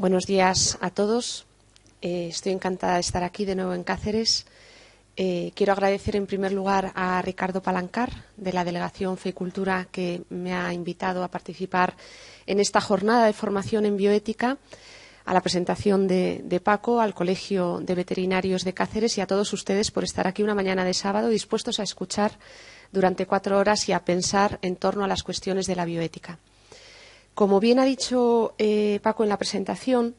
Buenos días a todos. Estoy encantada de estar aquí de nuevo en Cáceres. Quiero agradecer en primer lugar a Ricardo Palancar, de la Delegación Fe y Cultura, que me ha invitado a participar en esta jornada de formación en bioética, a la presentación de Paco, al Colegio de Veterinarios de Cáceres y a todos ustedes por estar aquí una mañana de sábado dispuestos a escuchar durante 4 horas y a pensar en torno a las cuestiones de la bioética. Como bien ha dicho Paco en la presentación,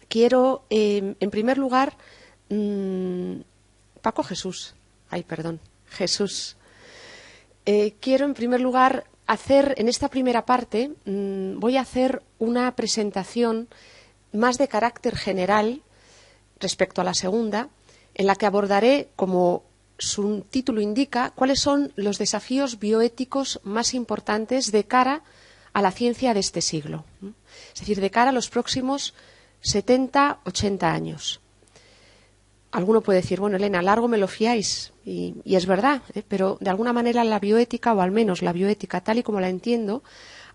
quiero, en primer lugar, Jesús. Quiero, en primer lugar, hacer, en esta primera parte, voy a hacer una presentación más de carácter general respecto a la segunda, en la que abordaré, como su título indica, cuáles son los desafíos bioéticos más importantes de cara a la ciencia de este siglo, es decir, de cara a los próximos 70, 80 años. Alguno puede decir, bueno, Elena, largo me lo fiáis, y es verdad, pero de alguna manera la bioética, o al menos la bioética tal y como la entiendo,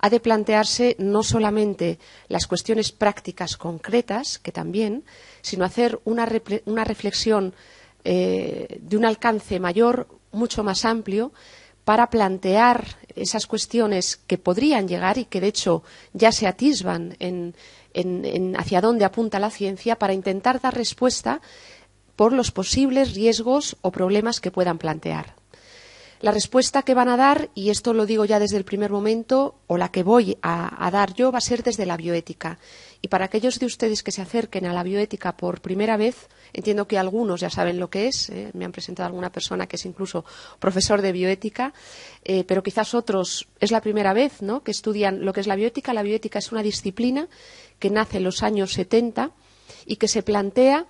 ha de plantearse no solamente las cuestiones prácticas concretas, que también, sino hacer una reflexión de un alcance mayor, mucho más amplio, para plantear esas cuestiones que podrían llegar y que, de hecho, ya se atisban en hacia dónde apunta la ciencia, para intentar dar respuesta por los posibles riesgos o problemas que puedan plantear. La respuesta que van a dar, y esto lo digo ya desde el primer momento, o la que voy a dar yo, va a ser desde la bioética. Y para aquellos de ustedes que se acerquen a la bioética por primera vez, entiendo que algunos ya saben lo que es, me han presentado alguna persona que es incluso profesor de bioética, pero quizás otros es la primera vez, ¿no?, que estudian lo que es la bioética. La bioética es una disciplina que nace en los años 70 y que se plantea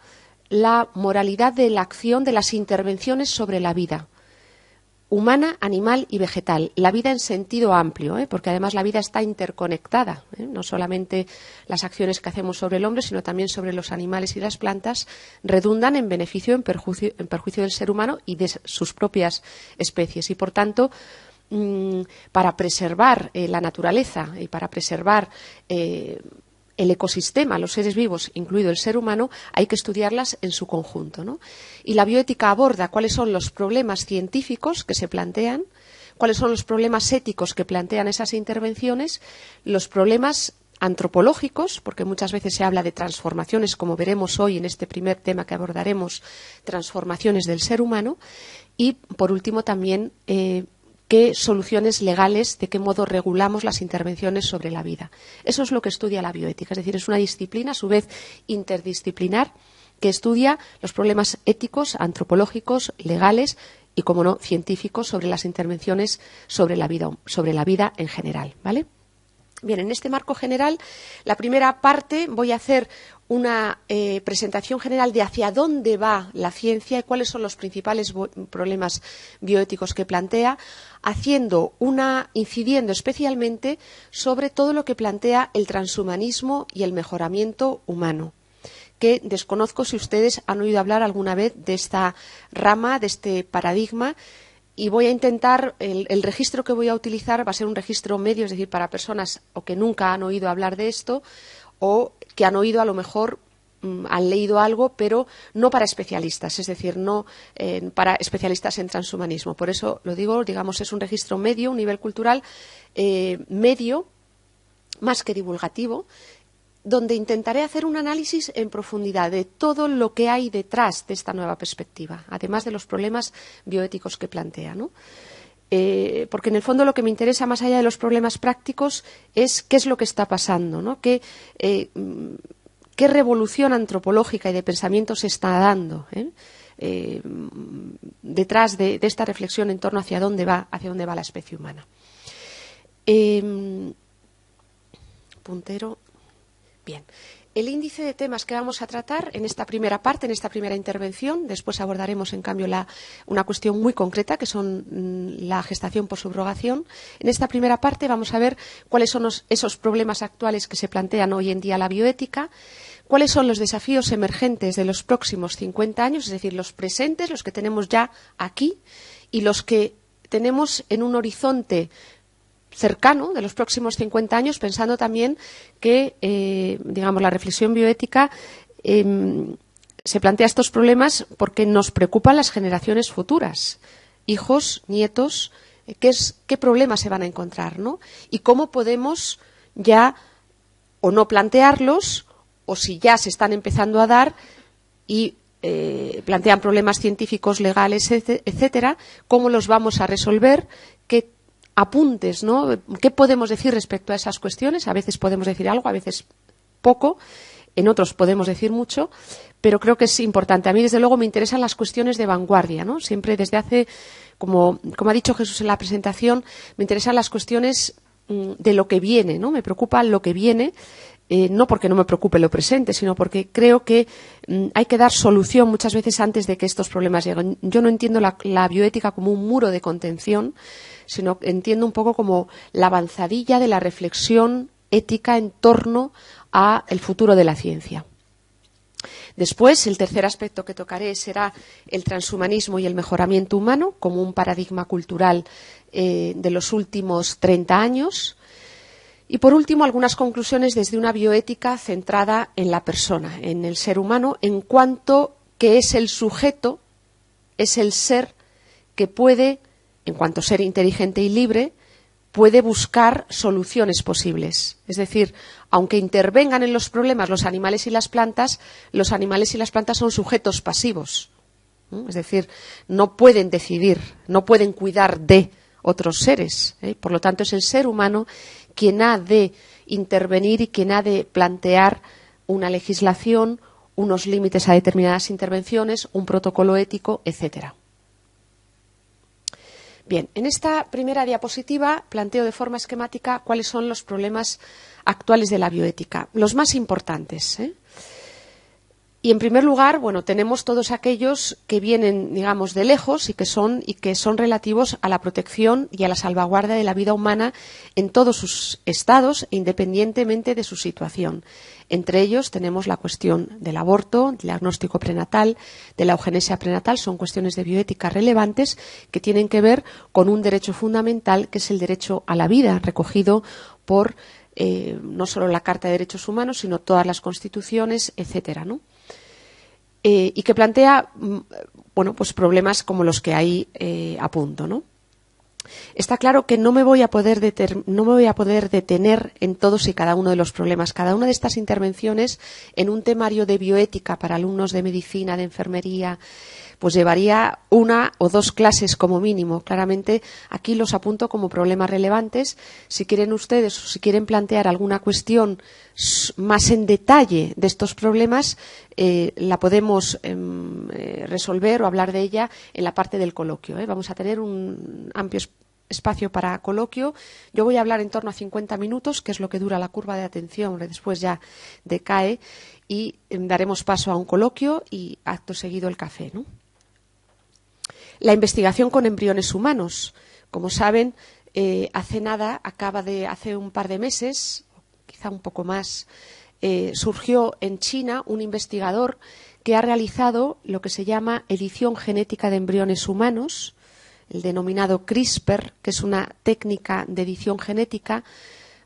la moralidad de la acción de las intervenciones sobre la vida humana, animal y vegetal. La vida en sentido amplio, porque además la vida está interconectada, no solamente las acciones que hacemos sobre el hombre, sino también sobre los animales y las plantas, redundan en beneficio, en perjuicio del ser humano y de sus propias especies. Y, por tanto, para preservar la naturaleza y para preservar el ecosistema, los seres vivos, incluido el ser humano, hay que estudiarlas en su conjunto, ¿no? Y la bioética aborda cuáles son los problemas científicos que se plantean, cuáles son los problemas éticos que plantean esas intervenciones, los problemas antropológicos, porque muchas veces se habla de transformaciones, como veremos hoy en este primer tema que abordaremos, transformaciones del ser humano, y, por último, también qué soluciones legales, de qué modo regulamos las intervenciones sobre la vida. Eso es lo que estudia la bioética, es decir, es una disciplina, a su vez, interdisciplinar, que estudia los problemas éticos, antropológicos, legales y, como no, científicos sobre las intervenciones sobre la vida en general, ¿vale? Bien, en este marco general, la primera parte voy a hacer una presentación general de hacia dónde va la ciencia y cuáles son los principales problemas bioéticos que plantea, incidiendo especialmente sobre todo lo que plantea el transhumanismo y el mejoramiento humano, que desconozco si ustedes han oído hablar alguna vez de esta rama, de este paradigma. Y voy a intentar, el registro que voy a utilizar va a ser un registro medio, es decir, para personas o que nunca han oído hablar de esto o que han oído, a lo mejor han leído algo, pero no para especialistas, es decir, no para especialistas en transhumanismo. Por eso lo digo, digamos, es un registro medio, un nivel cultural medio, más que divulgativo, donde intentaré hacer un análisis en profundidad de todo lo que hay detrás de esta nueva perspectiva, además de los problemas bioéticos que plantea, ¿no? Porque en el fondo lo que me interesa, más allá de los problemas prácticos, es qué es lo que está pasando, ¿no? Qué revolución antropológica y de pensamiento se está dando detrás de esta reflexión en torno hacia dónde va la especie humana. Puntero. Bien, el índice de temas que vamos a tratar en esta primera parte, en esta primera intervención, después abordaremos en cambio una cuestión muy concreta, que son la gestación por subrogación. En esta primera parte vamos a ver cuáles son esos problemas actuales que se plantean hoy en día la bioética, cuáles son los desafíos emergentes de los próximos 50 años, es decir, los presentes, los que tenemos ya aquí, y los que tenemos en un horizonte cercano, de los próximos 50 años, pensando también que, digamos, la reflexión bioética se plantea estos problemas porque nos preocupan las generaciones futuras, hijos, nietos, qué problemas se van a encontrar, ¿no? Y cómo podemos ya o no plantearlos, o si ya se están empezando a dar y plantean problemas científicos, legales, etcétera, cómo los vamos a resolver, qué apuntes, ¿no? ¿Qué podemos decir respecto a esas cuestiones? A veces podemos decir algo, a veces poco, en otros podemos decir mucho, pero creo que es importante. A mí, desde luego, me interesan las cuestiones de vanguardia, ¿no? Siempre desde hace, como ha dicho Jesús en la presentación, me interesan las cuestiones de lo que viene, ¿no? Me preocupa lo que viene, no porque no me preocupe lo presente, sino porque creo que hay que dar solución muchas veces antes de que estos problemas lleguen. Yo no entiendo la bioética como un muro de contención, sino entiendo un poco como la avanzadilla de la reflexión ética en torno a el futuro de la ciencia. Después, el tercer aspecto que tocaré será el transhumanismo y el mejoramiento humano como un paradigma cultural de los últimos 30 años. Y, por último, algunas conclusiones desde una bioética centrada en la persona, en el ser humano, en cuanto que es el sujeto, es el ser que puede, en cuanto ser inteligente y libre, puede buscar soluciones posibles. Es decir, aunque intervengan en los problemas los animales y las plantas son sujetos pasivos. Es decir, no pueden decidir, no pueden cuidar de otros seres. Por lo tanto, es el ser humano quien ha de intervenir y quien ha de plantear una legislación, unos límites a determinadas intervenciones, un protocolo ético, etcétera. Bien, en esta primera diapositiva planteo de forma esquemática cuáles son los problemas actuales de la bioética, los más importantes. Y en primer lugar, bueno, tenemos todos aquellos que vienen, digamos, de lejos y que son relativos a la protección y a la salvaguarda de la vida humana en todos sus estados, independientemente de su situación. Entre ellos tenemos la cuestión del aborto, del diagnóstico prenatal, de la eugenesia prenatal. Son cuestiones de bioética relevantes que tienen que ver con un derecho fundamental, que es el derecho a la vida, recogido por no solo la Carta de Derechos Humanos, sino todas las constituciones, etcétera, ¿no? Y que plantea pues problemas como los que ahí apunto, ¿no? Está claro que no me voy a poder detener en todos y cada uno de los problemas. Cada una de estas intervenciones en un temario de bioética para alumnos de medicina, de enfermería, pues llevaría una o dos clases como mínimo. Claramente aquí los apunto como problemas relevantes. Si quieren ustedes o si quieren plantear alguna cuestión más en detalle de estos problemas, la podemos resolver o hablar de ella en la parte del coloquio. Vamos a tener un amplio espacio para coloquio. Yo voy a hablar en torno a 50 minutos, que es lo que dura la curva de atención, después ya decae, y daremos paso a un coloquio y acto seguido el café, ¿no? La investigación con embriones humanos. Como saben, hace un par de meses, quizá un poco más, surgió en China un investigador que ha realizado lo que se llama edición genética de embriones humanos, el denominado CRISPR, que es una técnica de edición genética,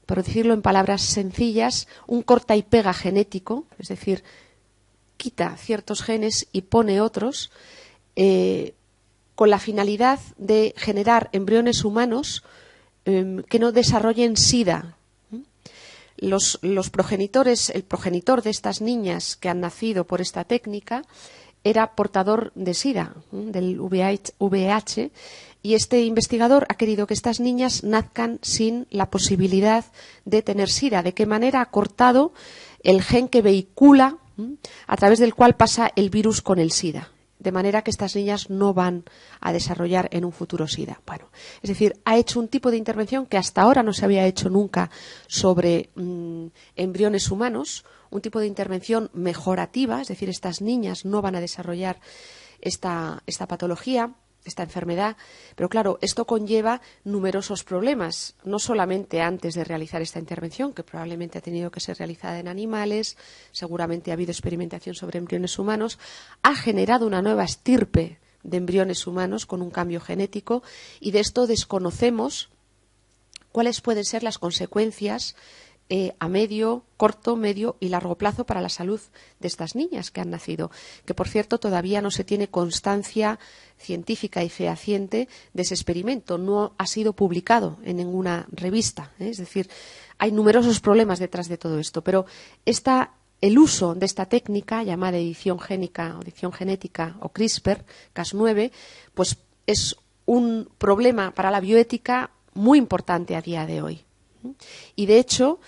por decirlo en palabras sencillas, un corta y pega genético, es decir, quita ciertos genes y pone otros, con la finalidad de generar embriones humanos que no desarrollen SIDA. Los progenitores, el progenitor de estas niñas que han nacido por esta técnica era portador de SIDA, del VIH, y este investigador ha querido que estas niñas nazcan sin la posibilidad de tener SIDA. ¿De qué manera? Ha cortado el gen que vehicula, a través del cual pasa el virus con el SIDA. De manera que estas niñas no van a desarrollar en un futuro SIDA. Bueno, es decir, ha hecho un tipo de intervención que hasta ahora no se había hecho nunca sobre embriones humanos, un tipo de intervención mejorativa, es decir, estas niñas no van a desarrollar esta patología, esta enfermedad, pero claro, esto conlleva numerosos problemas, no solamente antes de realizar esta intervención, que probablemente ha tenido que ser realizada en animales, seguramente ha habido experimentación sobre embriones humanos, ha generado una nueva estirpe de embriones humanos con un cambio genético, y de esto desconocemos cuáles pueden ser las consecuencias a medio, corto, medio y largo plazo para la salud de estas niñas que han nacido, que por cierto todavía no se tiene constancia científica y fehaciente de ese experimento, no ha sido publicado en ninguna revista, Es decir, hay numerosos problemas detrás de todo esto, pero el uso de esta técnica llamada edición génica o edición genética o CRISPR, Cas9, pues es un problema para la bioética muy importante a día de hoy. Y de hecho,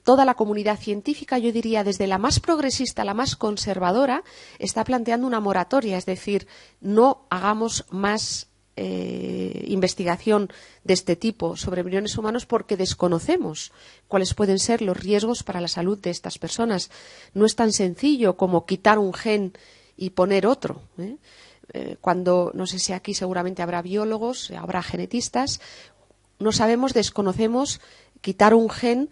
toda la comunidad científica, yo diría desde la más progresista a la más conservadora, está planteando una moratoria, es decir, no hagamos más investigación de este tipo sobre embriones humanos porque desconocemos cuáles pueden ser los riesgos para la salud de estas personas. No es tan sencillo como quitar un gen y poner otro. Cuando, no sé si aquí seguramente habrá biólogos, habrá genetistas, no sabemos, desconocemos, quitar un gen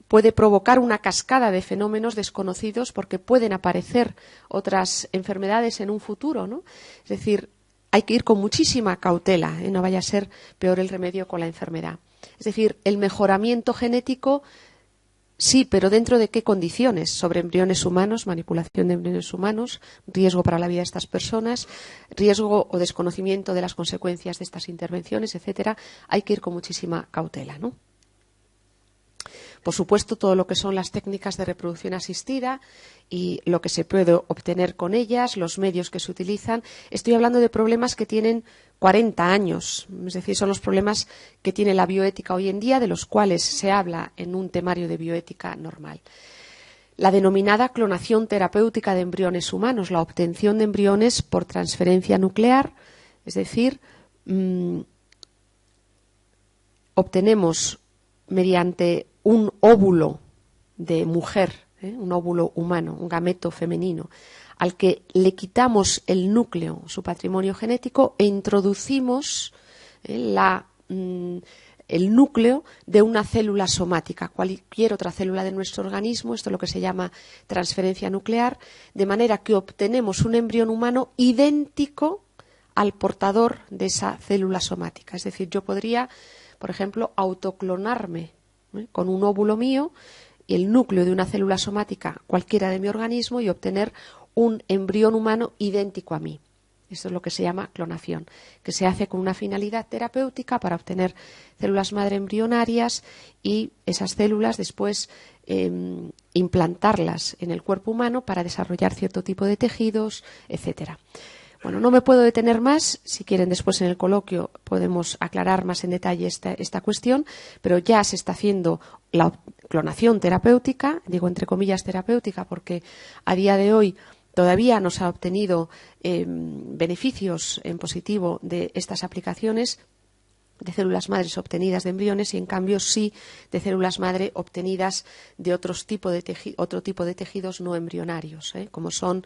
puede provocar una cascada de fenómenos desconocidos porque pueden aparecer otras enfermedades en un futuro, ¿no? Es decir, hay que ir con muchísima cautela, no vaya a ser peor el remedio con la enfermedad. Es decir, el mejoramiento genético, sí, pero ¿dentro de qué condiciones? Sobre embriones humanos, manipulación de embriones humanos, riesgo para la vida de estas personas, riesgo o desconocimiento de las consecuencias de estas intervenciones, etcétera. Hay que ir con muchísima cautela, ¿no? Por supuesto, todo lo que son las técnicas de reproducción asistida y lo que se puede obtener con ellas, los medios que se utilizan. Estoy hablando de problemas que tienen 40 años, es decir, son los problemas que tiene la bioética hoy en día, de los cuales se habla en un temario de bioética normal. La denominada clonación terapéutica de embriones humanos, la obtención de embriones por transferencia nuclear, es decir, obtenemos mediante un óvulo de mujer, un óvulo humano, un gameto femenino, al que le quitamos el núcleo, su patrimonio genético, e introducimos el núcleo de una célula somática, cualquier otra célula de nuestro organismo, esto es lo que se llama transferencia nuclear, de manera que obtenemos un embrión humano idéntico al portador de esa célula somática. Es decir, yo podría, por ejemplo, autoclonarme con un óvulo mío y el núcleo de una célula somática cualquiera de mi organismo y obtener un embrión humano idéntico a mí. Esto es lo que se llama clonación, que se hace con una finalidad terapéutica para obtener células madre embrionarias y esas células después implantarlas en el cuerpo humano para desarrollar cierto tipo de tejidos, etcétera. Bueno, no me puedo detener más. Si quieren, después en el coloquio podemos aclarar más en detalle esta cuestión, pero ya se está haciendo la clonación terapéutica, digo entre comillas terapéutica, porque a día de hoy todavía no se ha obtenido beneficios en positivo de estas aplicaciones de células madres obtenidas de embriones y en cambio sí de células madre obtenidas de otro tipo de tejidos no embrionarios, como son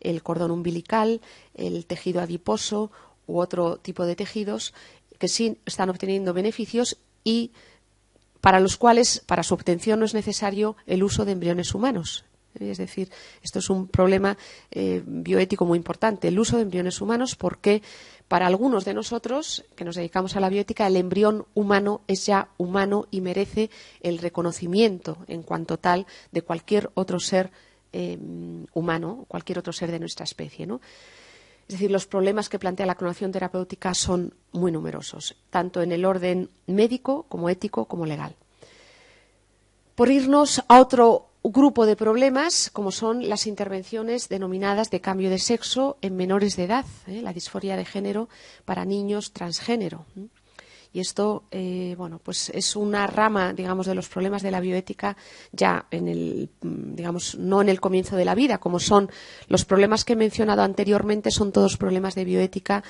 el cordón umbilical, el tejido adiposo u otro tipo de tejidos que sí están obteniendo beneficios y para los cuales, para su obtención, no es necesario el uso de embriones humanos. Es decir, esto es un problema bioético muy importante, el uso de embriones humanos, porque para algunos de nosotros que nos dedicamos a la bioética, el embrión humano es ya humano y merece el reconocimiento en cuanto tal de cualquier otro ser humano, cualquier otro ser de nuestra especie, ¿no? Es decir, los problemas que plantea la clonación terapéutica son muy numerosos, tanto en el orden médico como ético como legal. Por irnos a otro grupo de problemas, como son las intervenciones denominadas de cambio de sexo en menores de edad, la disforia de género para niños transgénero. Y esto, pues es una rama, digamos, de los problemas de la bioética ya no en el comienzo de la vida, como son los problemas que he mencionado anteriormente, son todos problemas de bioética,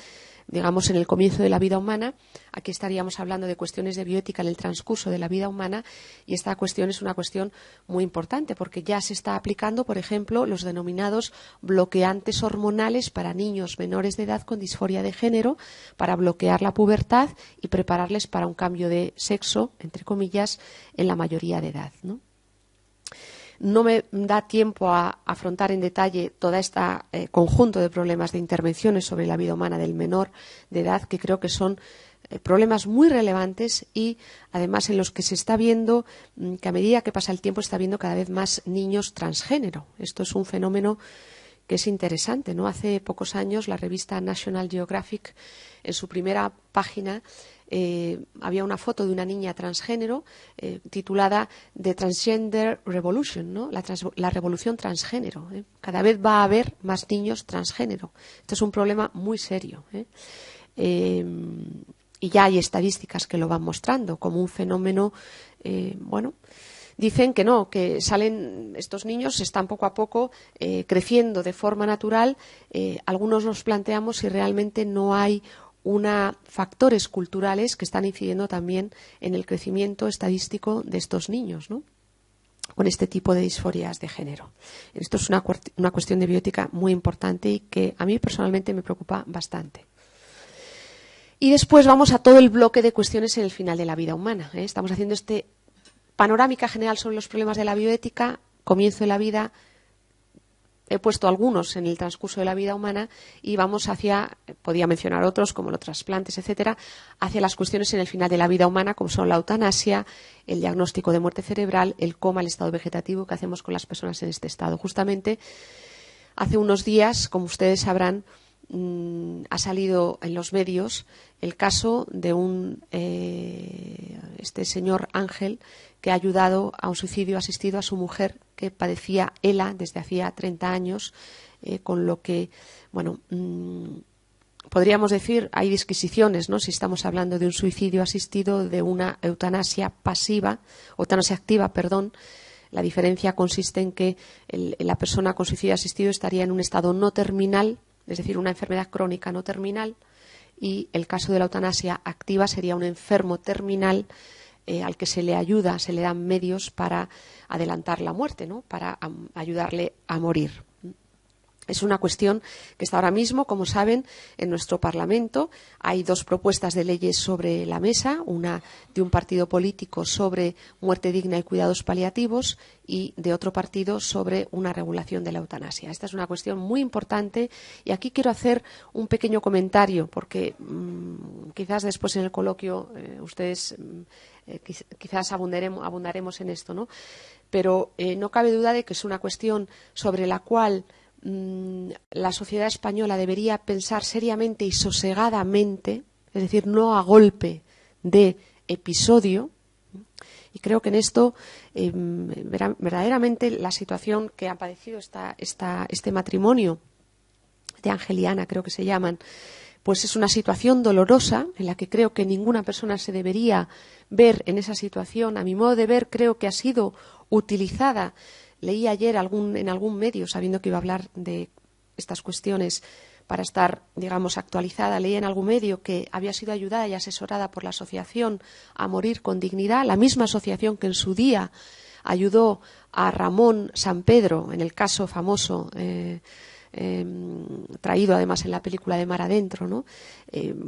digamos, en el comienzo de la vida humana. Aquí estaríamos hablando de cuestiones de bioética en el transcurso de la vida humana y esta cuestión es una cuestión muy importante porque ya se está aplicando, por ejemplo, los denominados bloqueantes hormonales para niños menores de edad con disforia de género para bloquear la pubertad y prepararles para un cambio de sexo, entre comillas, en la mayoría de edad, ¿no? No me da tiempo a afrontar en detalle todo este conjunto de problemas de intervenciones sobre la vida humana del menor de edad, que creo que son problemas muy relevantes y además en los que se está viendo que a medida que pasa el tiempo está viendo cada vez más niños transgénero. Esto es un fenómeno que es interesante, ¿no? Hace pocos años la revista National Geographic, en su primera página, había una foto de una niña transgénero titulada The Transgender Revolution, ¿no? La revolución transgénero. Cada vez va a haber más niños transgénero. Esto es un problema muy serio. Y ya hay estadísticas que lo van mostrando como un fenómeno, bueno. Dicen que no, que salen estos niños, están poco a poco creciendo de forma natural. Algunos nos planteamos si realmente no hay factores culturales que están incidiendo también en el crecimiento estadístico de estos niños, ¿no? Con este tipo de disforias de género. Esto es una cuestión de bioética muy importante y que a mí personalmente me preocupa bastante. Y después vamos a todo el bloque de cuestiones en el final de la vida humana. Estamos haciendo panorámica general sobre los problemas de la bioética, comienzo de la vida, he puesto algunos en el transcurso de la vida humana y vamos podía mencionar otros como los trasplantes, etcétera, hacia las cuestiones en el final de la vida humana como son la eutanasia, el diagnóstico de muerte cerebral, el coma, el estado vegetativo, qué hacemos con las personas en este estado. Justamente hace unos días, como ustedes sabrán, ha salido en los medios el caso de este señor Ángel que ha ayudado a un suicidio asistido a su mujer que padecía ELA desde hacía 30 años, con lo que, bueno, podríamos decir, hay disquisiciones, ¿no? Si estamos hablando de un suicidio asistido, de una eutanasia activa, perdón. La diferencia consiste en que la persona con suicidio asistido estaría en un estado no terminal, es decir, una enfermedad crónica no terminal, y el caso de la eutanasia activa sería un enfermo terminal al que se le ayuda, se le dan medios para adelantar la muerte, ¿no? Para ayudarle a morir. Es una cuestión que está ahora mismo, como saben, en nuestro Parlamento. Hay dos propuestas de leyes sobre la mesa, una de un partido político sobre muerte digna y cuidados paliativos y de otro partido sobre una regulación de la eutanasia. Esta es una cuestión muy importante y aquí quiero hacer un pequeño comentario porque quizás después en el coloquio ustedes quizás abundaremos en esto, ¿no? Pero no cabe duda de que es una cuestión sobre la cual la sociedad española debería pensar seriamente y sosegadamente, es decir, no a golpe de episodio. Y creo que en esto verdaderamente la situación que ha padecido este matrimonio de Ángel y Ana, creo que se llaman, pues es una situación dolorosa en la que creo que ninguna persona se debería ver en esa situación. A mi modo de ver, creo que ha sido utilizada. Leí ayer en algún medio, sabiendo que iba a hablar de estas cuestiones para estar, digamos, actualizada, leí en algún medio que había sido ayudada y asesorada por la asociación A Morir con Dignidad, la misma asociación que en su día ayudó a Ramón Sampedro en el caso famoso traído además en la película de Mar Adentro, ¿no?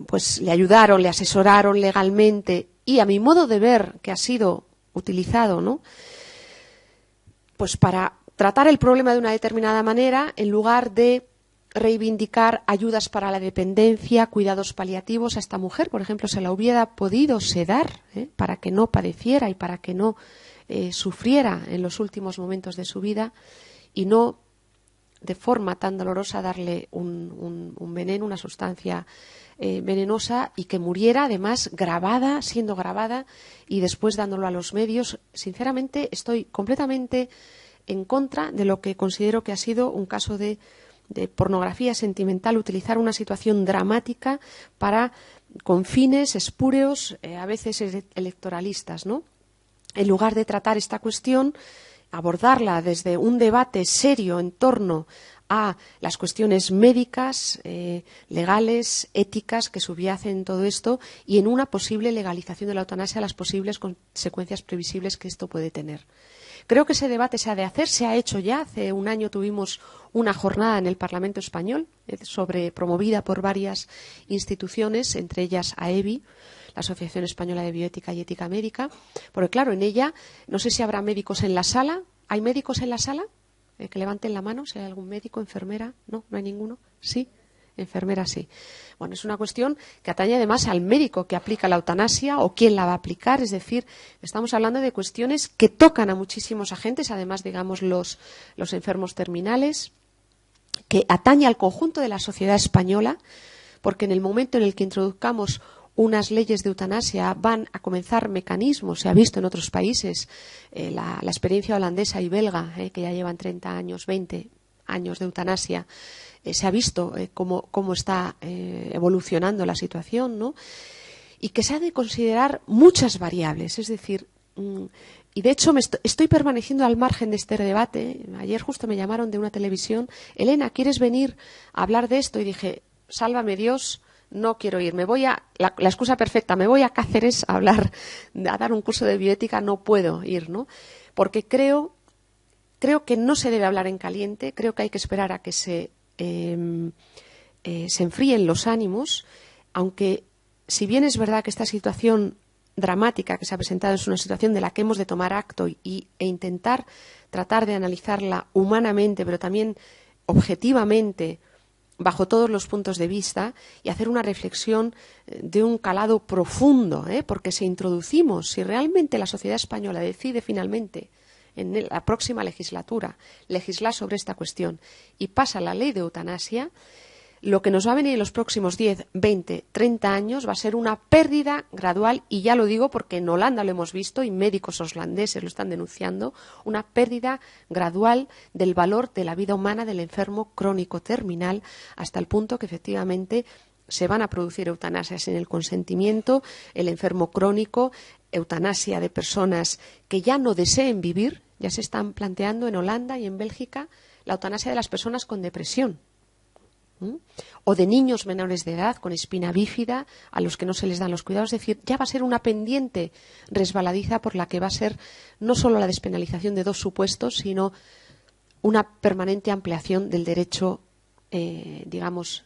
Pues le ayudaron, le asesoraron legalmente y a mi modo de ver que ha sido utilizado, ¿no? Pues para tratar el problema de una determinada manera, en lugar de reivindicar ayudas para la dependencia, cuidados paliativos a esta mujer, por ejemplo, se la hubiera podido sedar para que no padeciera y para que no sufriera en los últimos momentos de su vida y no de forma tan dolorosa darle un veneno, una sustancia venenosa y que muriera además siendo grabada y después dándolo a los medios. Sinceramente estoy completamente en contra de lo que considero que ha sido un caso de pornografía sentimental, utilizar una situación dramática con fines espúreos, a veces electoralistas, ¿no? En lugar de tratar esta cuestión, abordarla desde un debate serio en torno a las cuestiones médicas, legales, éticas que subyacen todo esto y en una posible legalización de la eutanasia, las posibles consecuencias previsibles que esto puede tener. Creo que ese debate se ha de hacer, se ha hecho ya. Hace un año tuvimos una jornada en el Parlamento español promovida por varias instituciones, entre ellas AEBI, la Asociación Española de Bioética y Ética Médica, porque claro, en ella, no sé si habrá médicos en la sala. ¿Hay médicos en la sala? Que levanten la mano si hay algún médico, enfermera. No, no hay ninguno. Sí. enfermera sí. Bueno, es una cuestión que atañe además al médico que aplica la eutanasia o quién la va a aplicar. Es decir, estamos hablando de cuestiones que tocan a muchísimos agentes, además, digamos, los enfermos terminales, que atañe al conjunto de la sociedad española, porque en el momento en el que introduzcamos unas leyes de eutanasia van a comenzar mecanismos, se ha visto en otros países, la experiencia holandesa y belga, que ya llevan 30 años, 20 años de eutanasia, se ha visto cómo está evolucionando la situación, ¿no? Y que se ha de considerar muchas variables, es decir, y de hecho estoy permaneciendo al margen de este debate. Ayer justo me llamaron de una televisión: Elena, ¿quieres venir a hablar de esto? Y dije, sálvame Dios, no quiero ir. La excusa perfecta, me voy a Cáceres a dar un curso de bioética, no puedo ir, ¿no? Porque creo que no se debe hablar en caliente, creo que hay que esperar a que se enfríen los ánimos, aunque si bien es verdad que esta situación dramática que se ha presentado es una situación de la que hemos de tomar acto e intentar tratar de analizarla humanamente, pero también objetivamente, bajo todos los puntos de vista, y hacer una reflexión de un calado profundo, porque si realmente la sociedad española decide finalmente en la próxima legislatura legislar sobre esta cuestión y pasa la ley de eutanasia, lo que nos va a venir en los próximos 10, 20, 30 años va a ser una pérdida gradual, y ya lo digo porque en Holanda lo hemos visto y médicos holandeses lo están denunciando, una pérdida gradual del valor de la vida humana del enfermo crónico terminal, hasta el punto que efectivamente se van a producir eutanasias en el consentimiento, el enfermo crónico, eutanasia de personas que ya no deseen vivir. Ya se están planteando en Holanda y en Bélgica la eutanasia de las personas con depresión, o de niños menores de edad con espina bífida a los que no se les dan los cuidados. Es decir, ya va a ser una pendiente resbaladiza por la que va a ser no solo la despenalización de 2 supuestos, sino una permanente ampliación del derecho, digamos,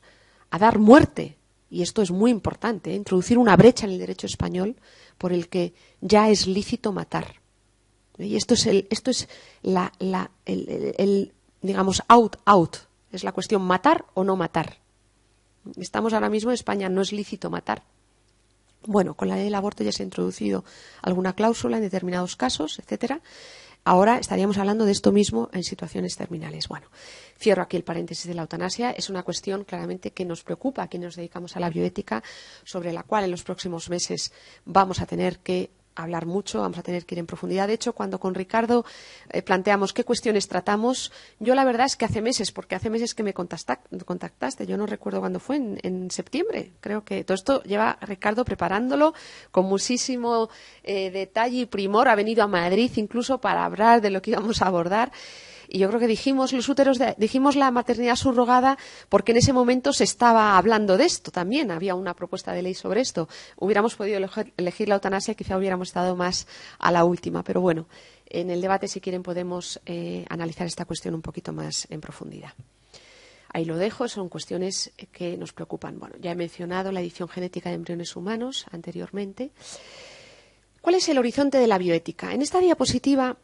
a dar muerte. Y esto es muy importante, introducir una brecha en el derecho español por el que ya es lícito matar. Y esto es digamos, out. Es la cuestión matar o no matar. Estamos ahora mismo en España, no es lícito matar. Bueno, con la ley del aborto ya se ha introducido alguna cláusula en determinados casos, etcétera. Ahora estaríamos hablando de esto mismo en situaciones terminales. Bueno, cierro aquí el paréntesis de la eutanasia. Es una cuestión claramente que nos preocupa a quienes nos dedicamos a la bioética, sobre la cual en los próximos meses vamos a tener que hablar mucho, vamos a tener que ir en profundidad. De hecho, cuando con Ricardo planteamos qué cuestiones tratamos, yo la verdad es que hace meses que me contactaste, yo no recuerdo cuándo fue, en septiembre, creo que todo esto lleva Ricardo preparándolo con muchísimo detalle y primor, ha venido a Madrid incluso para hablar de lo que íbamos a abordar. Y yo creo que dijimos la maternidad subrogada porque en ese momento se estaba hablando de esto también, había una propuesta de ley sobre esto. Hubiéramos podido elegir la eutanasia, quizá hubiéramos estado más a la última, pero bueno, en el debate, si quieren, podemos analizar esta cuestión un poquito más en profundidad. Ahí lo dejo, son cuestiones que nos preocupan. Bueno, ya he mencionado la edición genética de embriones humanos anteriormente. ¿Cuál es el horizonte de la bioética? En esta diapositiva,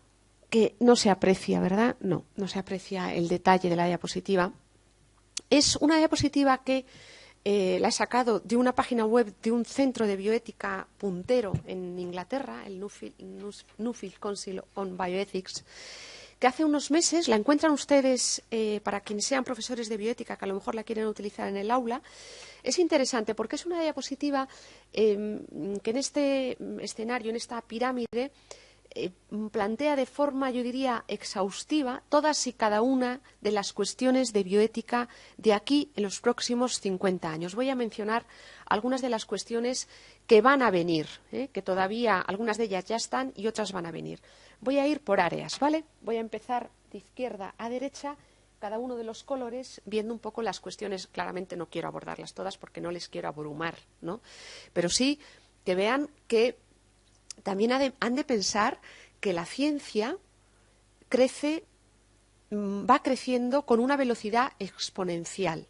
que no se aprecia, ¿verdad? No se aprecia el detalle de la diapositiva. Es una diapositiva que la he sacado de una página web de un centro de bioética puntero en Inglaterra, el Nuffield Council on Bioethics, que hace unos meses la encuentran ustedes, para quienes sean profesores de bioética, que a lo mejor la quieren utilizar en el aula. Es interesante porque es una diapositiva que en este escenario, en esta pirámide, plantea de forma, yo diría, exhaustiva todas y cada una de las cuestiones de bioética de aquí en los próximos 50 años. Voy a mencionar algunas de las cuestiones que van a venir, que todavía algunas de ellas ya están y otras van a venir. Voy a ir por áreas, ¿vale? Voy a empezar de izquierda a derecha, cada uno de los colores, viendo un poco las cuestiones. Claramente no quiero abordarlas todas porque no les quiero abrumar, ¿no? Pero sí que vean que también han de pensar que la ciencia va creciendo con una velocidad exponencial.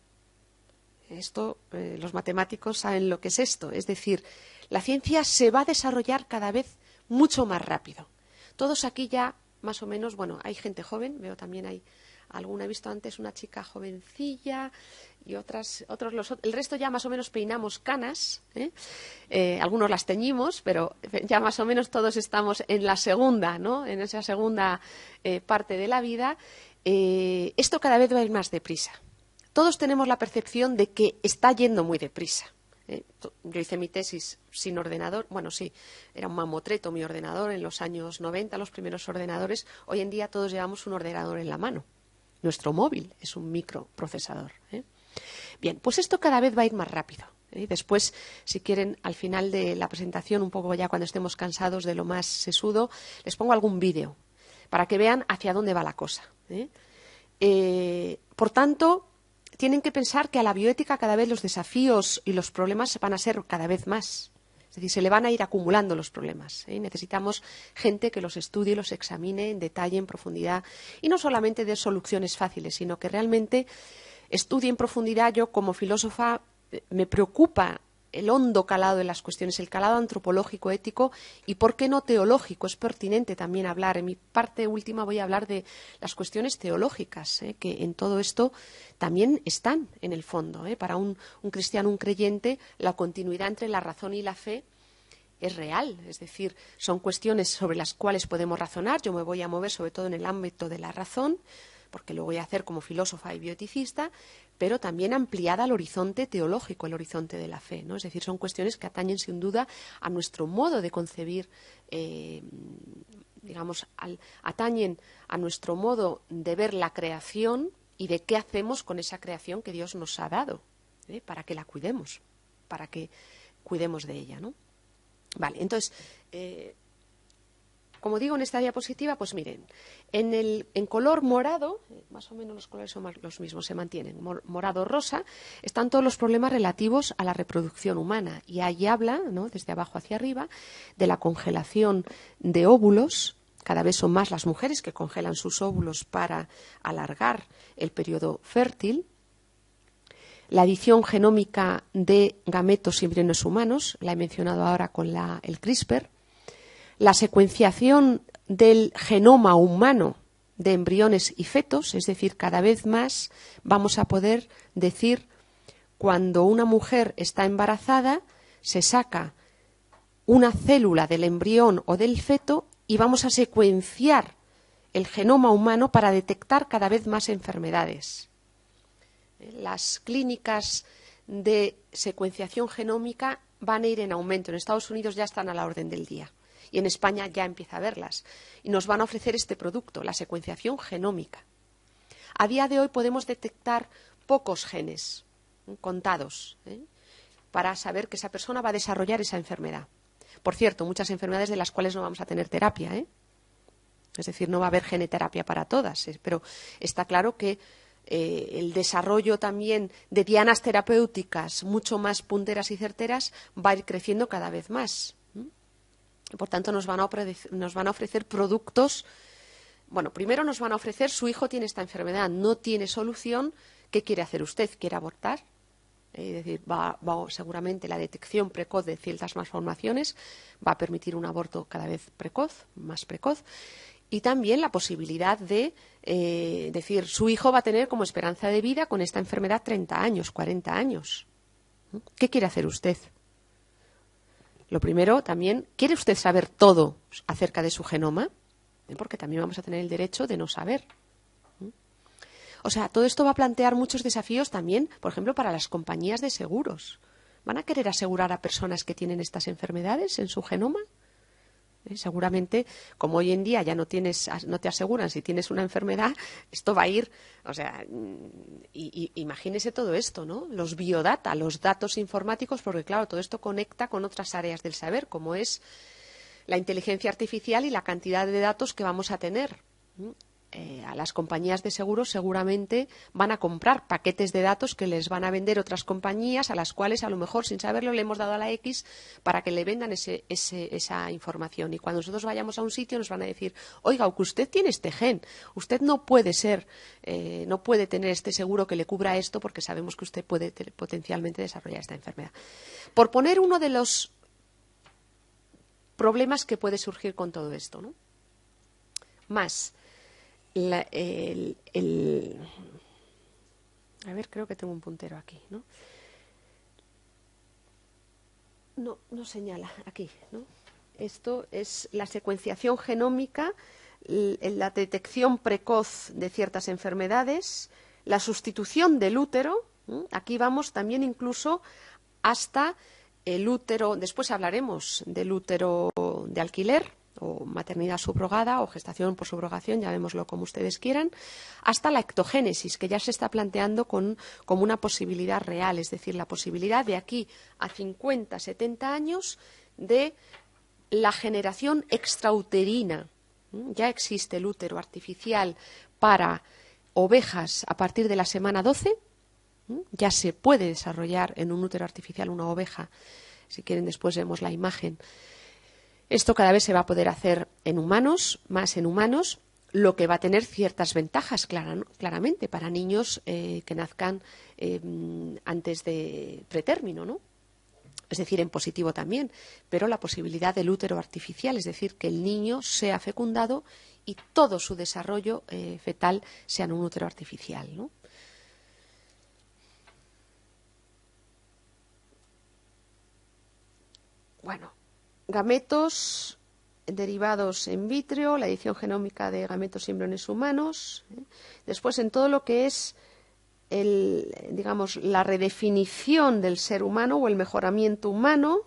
Esto, los matemáticos saben lo que es esto. Es decir, la ciencia se va a desarrollar cada vez mucho más rápido. Todos aquí ya más o menos, bueno, hay gente joven, veo también hay alguna, he visto antes una chica jovencilla y el resto ya más o menos peinamos canas, algunos las teñimos, pero ya más o menos todos estamos en la segunda, ¿no? En esa segunda parte de la vida. Esto cada vez va a ir más deprisa. Todos tenemos la percepción de que está yendo muy deprisa. Yo hice mi tesis sin ordenador, bueno, sí, era un mamotreto mi ordenador en los años 90, los primeros ordenadores. Hoy en día todos llevamos un ordenador en la mano. Nuestro móvil es un microprocesador. Bien, pues esto cada vez va a ir más rápido. Después, si quieren, al final de la presentación, un poco ya cuando estemos cansados de lo más sesudo, les pongo algún vídeo para que vean hacia dónde va la cosa. Por tanto, tienen que pensar que a la bioética cada vez los desafíos y los problemas van a ser cada vez más. Es decir, se le van a ir acumulando los problemas. Necesitamos gente que los estudie, los examine en detalle, en profundidad, y no solamente de soluciones fáciles, sino que realmente estudie en profundidad. Yo, como filósofa, me preocupa el hondo calado de las cuestiones, el calado antropológico, ético y, ¿por qué no teológico? Es pertinente también hablar. En mi parte última voy a hablar de las cuestiones teológicas, que en todo esto también están en el fondo. Para un cristiano, un creyente, la continuidad entre la razón y la fe es real. Es decir, son cuestiones sobre las cuales podemos razonar. Yo me voy a mover sobre todo en el ámbito de la razón, porque lo voy a hacer como filósofa y bioeticista, pero también ampliada al horizonte teológico, el horizonte de la fe, ¿no? Es decir, son cuestiones que atañen sin duda a nuestro modo de concebir, atañen a nuestro modo de ver la creación y de qué hacemos con esa creación que Dios nos ha dado, para que la cuidemos, para que cuidemos de ella, ¿no? Vale, entonces, como digo en esta diapositiva, pues miren, en color morado, más o menos los colores son los mismos, se mantienen, morado-rosa, están todos los problemas relativos a la reproducción humana. Y ahí habla, ¿no?, desde abajo hacia arriba, de la congelación de óvulos. Cada vez son más las mujeres que congelan sus óvulos para alargar el periodo fértil. La edición genómica de gametos y embriones humanos, la he mencionado ahora con el CRISPR. La secuenciación del genoma humano de embriones y fetos, es decir, cada vez más vamos a poder decir cuando una mujer está embarazada, se saca una célula del embrión o del feto y vamos a secuenciar el genoma humano para detectar cada vez más enfermedades. Las clínicas de secuenciación genómica van a ir en aumento. En Estados Unidos ya están a la orden del día. Y en España ya empieza a verlas. Y nos van a ofrecer este producto, la secuenciación genómica. A día de hoy podemos detectar pocos genes, contados, para saber que esa persona va a desarrollar esa enfermedad. Por cierto, muchas enfermedades de las cuales no vamos a tener terapia, Es decir, no va a haber geneterapia para todas, pero está claro que el desarrollo también de dianas terapéuticas mucho más punteras y certeras va a ir creciendo cada vez más. Por tanto, nos van a ofrecer productos. Bueno, primero nos van a ofrecer: su hijo tiene esta enfermedad, no tiene solución, ¿qué quiere hacer usted? ¿Quiere abortar? Es decir, seguramente la detección precoz de ciertas malformaciones va a permitir un aborto cada vez más precoz. Y también la posibilidad de decir, su hijo va a tener como esperanza de vida con esta enfermedad 30 años, 40 años. ¿Qué quiere hacer usted? Lo primero también, ¿quiere usted saber todo acerca de su genoma? Porque también vamos a tener el derecho de no saber. O sea, todo esto va a plantear muchos desafíos también, por ejemplo, para las compañías de seguros. ¿Van a querer asegurar a personas que tienen estas enfermedades en su genoma? Seguramente, como hoy en día ya no te aseguran si tienes una enfermedad, esto va a ir, o sea, imagínese todo esto, ¿no? Los biodata, los datos informáticos, porque claro, todo esto conecta con otras áreas del saber, como es la inteligencia artificial y la cantidad de datos que vamos a tener. A las compañías de seguros seguramente van a comprar paquetes de datos que les van a vender otras compañías, a las cuales a lo mejor sin saberlo le hemos dado a la X para que le vendan esa información. Y cuando nosotros vayamos a un sitio nos van a decir, oiga, que usted tiene este gen, usted no puede tener este seguro que le cubra esto porque sabemos que usted puede potencialmente desarrollar esta enfermedad. Por poner uno de los problemas que puede surgir con todo esto, ¿no? más a ver, creo que tengo un puntero aquí, ¿no? No señala aquí, ¿no? Esto es la secuenciación genómica, la detección precoz de ciertas enfermedades, la sustitución del útero. Aquí vamos también incluso hasta el útero, después hablaremos del útero de alquiler, o maternidad subrogada, o gestación por subrogación, llamémoslo como ustedes quieran, hasta la ectogénesis, que ya se está planteando como una posibilidad real, es decir, la posibilidad de aquí a 50, 70 años de la generación extrauterina. Ya existe el útero artificial para ovejas a partir de la semana 12, ya se puede desarrollar en un útero artificial una oveja. Si quieren, después vemos la imagen. Esto cada vez se va a poder hacer en humanos, más en humanos, lo que va a tener ciertas ventajas, claramente, para niños que nazcan antes de pretérmino, ¿no? Es decir, en positivo también, pero la posibilidad del útero artificial, es decir, que el niño sea fecundado y todo su desarrollo fetal sea en un útero artificial, ¿no? Bueno, gametos derivados in vitro, la edición genómica de gametos y embriones humanos. Después, en todo lo que es la redefinición del ser humano o el mejoramiento humano,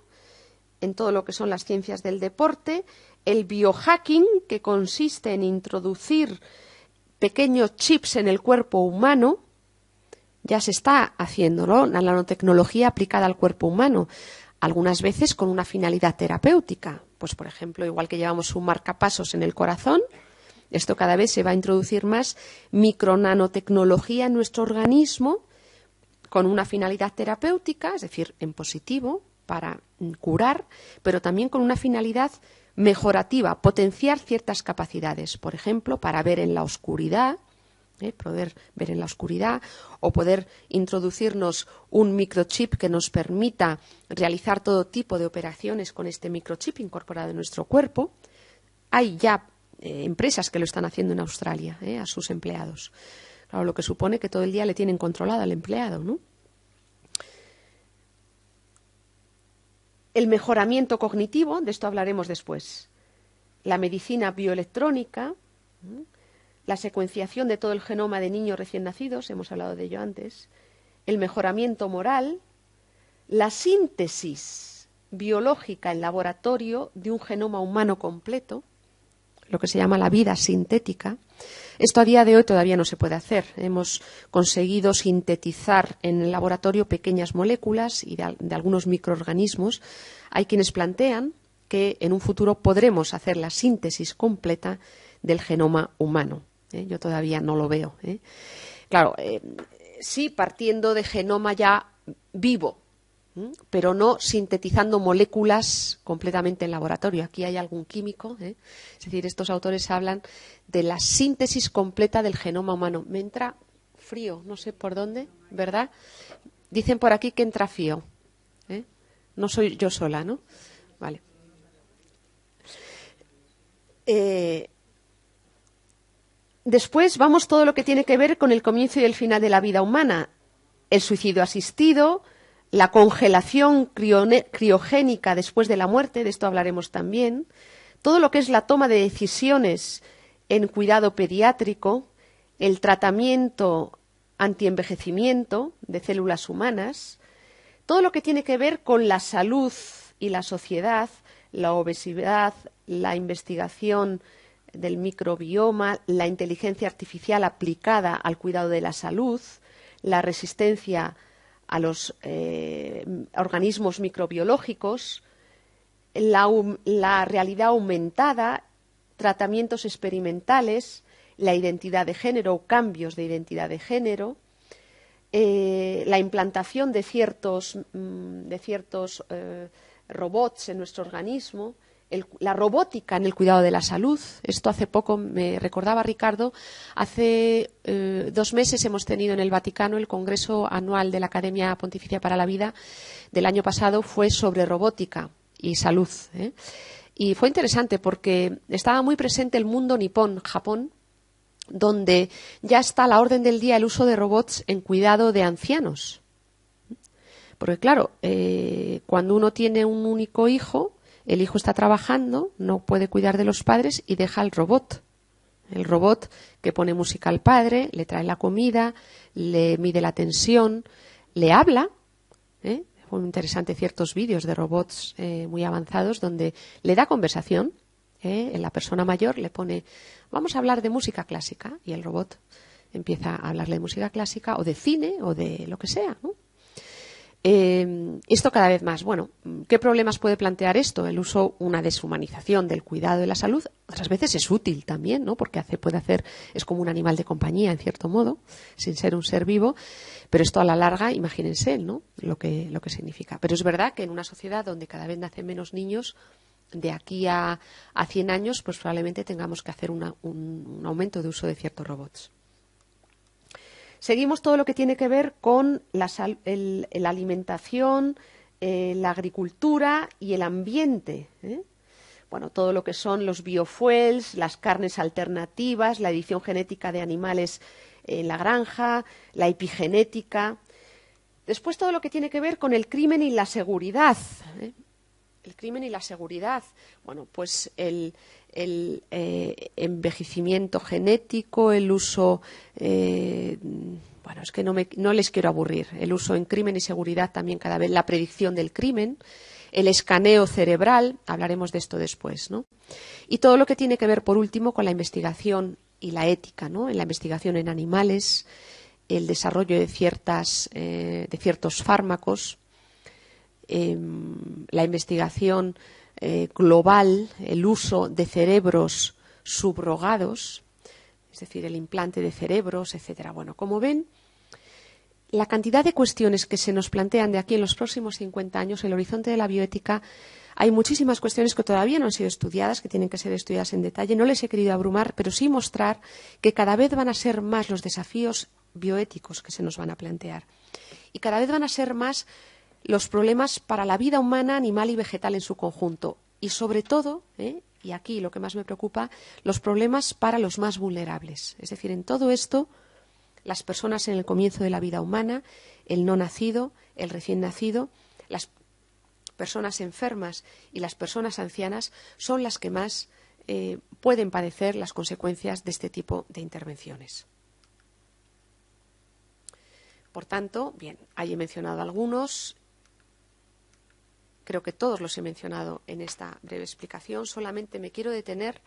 en todo lo que son las ciencias del deporte, el biohacking, que consiste en introducir pequeños chips en el cuerpo humano. Ya se está haciendo, ¿no? La nanotecnología aplicada al cuerpo humano, algunas veces con una finalidad terapéutica. Pues, por ejemplo, igual que llevamos un marcapasos en el corazón, esto cada vez se va a introducir más micronanotecnología en nuestro organismo con una finalidad terapéutica, es decir, en positivo, para curar, pero también con una finalidad mejorativa, potenciar ciertas capacidades, por ejemplo, para ver en la oscuridad, poder ver en la oscuridad, o poder introducirnos un microchip que nos permita realizar todo tipo de operaciones con este microchip incorporado en nuestro cuerpo. Hay ya empresas que lo están haciendo en Australia a sus empleados. Claro, lo que supone que todo el día le tienen controlado al empleado, ¿no? El mejoramiento cognitivo, de esto hablaremos después. La medicina bioelectrónica, la secuenciación de todo el genoma de niños recién nacidos, hemos hablado de ello antes. El mejoramiento moral, la síntesis biológica en laboratorio de un genoma humano completo, lo que se llama la vida sintética. Esto a día de hoy todavía no se puede hacer. Hemos conseguido sintetizar en el laboratorio pequeñas moléculas y de algunos microorganismos. Hay quienes plantean que en un futuro podremos hacer la síntesis completa del genoma humano. Yo todavía no lo veo. Claro, sí partiendo de genoma ya vivo, pero no sintetizando moléculas completamente en laboratorio. Aquí hay algún químico, es decir, estos autores hablan de la síntesis completa del genoma humano. Me entra frío, no sé por dónde, ¿verdad? Dicen por aquí que entra frío. No soy yo sola, ¿no? Vale. Después vamos todo lo que tiene que ver con el comienzo y el final de la vida humana. El suicidio asistido, la congelación criogénica después de la muerte, de esto hablaremos también, todo lo que es la toma de decisiones en cuidado pediátrico, el tratamiento antienvejecimiento de células humanas, todo lo que tiene que ver con la salud y la sociedad, la obesidad, la investigación del microbioma, la inteligencia artificial aplicada al cuidado de la salud, la resistencia a los organismos microbiológicos, la realidad aumentada, tratamientos experimentales, la identidad de género o cambios de identidad de género, la implantación de ciertos robots en nuestro organismo, la robótica en el cuidado de la salud. Esto hace poco me recordaba Ricardo. Hace 2 meses hemos tenido en el Vaticano el Congreso Anual de la Academia Pontificia para la Vida del año pasado. Fue sobre robótica y salud. Y fue interesante porque estaba muy presente el mundo nipón, Japón, donde ya está a la orden del día el uso de robots en cuidado de ancianos. Porque claro, cuando uno tiene un único hijo, el hijo está trabajando, no puede cuidar de los padres y deja al robot. El robot que pone música al padre, le trae la comida, le mide la tensión, le habla. Fue muy interesante ciertos vídeos de robots muy avanzados donde le da conversación. La persona mayor le pone, vamos a hablar de música clásica, y el robot empieza a hablarle de música clásica o de cine o de lo que sea, ¿no? Esto cada vez más. Bueno, ¿qué problemas puede plantear esto? El uso, una deshumanización del cuidado de la salud. Otras veces es útil también, ¿no? Porque es como un animal de compañía, en cierto modo, sin ser un ser vivo. Pero esto a la larga, imagínense, ¿no? Lo que significa. Pero es verdad que en una sociedad donde cada vez nacen menos niños, de aquí a 100 años, pues probablemente tengamos que hacer un aumento de uso de ciertos robots. Seguimos todo lo que tiene que ver con la alimentación, la agricultura y el ambiente. Bueno, todo lo que son los biofuels, las carnes alternativas, la edición genética de animales en la granja, la epigenética. Después todo lo que tiene que ver con el crimen y la seguridad. El crimen y la seguridad. Bueno, pues el envejecimiento genético, el uso, bueno, es que no les quiero aburrir, el uso en crimen y seguridad también cada vez, la predicción del crimen, el escaneo cerebral, hablaremos de esto después, ¿no? Y todo lo que tiene que ver, por último, con la investigación y la ética, ¿no? En la investigación en animales, el desarrollo de ciertos fármacos, la investigación global, el uso de cerebros subrogados, es decir, el implante de cerebros, etcétera. Bueno, como ven, la cantidad de cuestiones que se nos plantean de aquí en los próximos 50 años, en el horizonte de la bioética, hay muchísimas cuestiones que todavía no han sido estudiadas, que tienen que ser estudiadas en detalle. No les he querido abrumar, pero sí mostrar que cada vez van a ser más los desafíos bioéticos que se nos van a plantear. Y cada vez van a ser más los problemas para la vida humana, animal y vegetal en su conjunto. Y sobre todo, y aquí lo que más me preocupa, los problemas para los más vulnerables. Es decir, en todo esto, las personas en el comienzo de la vida humana, el no nacido, el recién nacido, las personas enfermas y las personas ancianas son las que más pueden padecer las consecuencias de este tipo de intervenciones. Por tanto, bien, ahí he mencionado algunos. Creo que todos los he mencionado en esta breve explicación. Solamente me quiero detener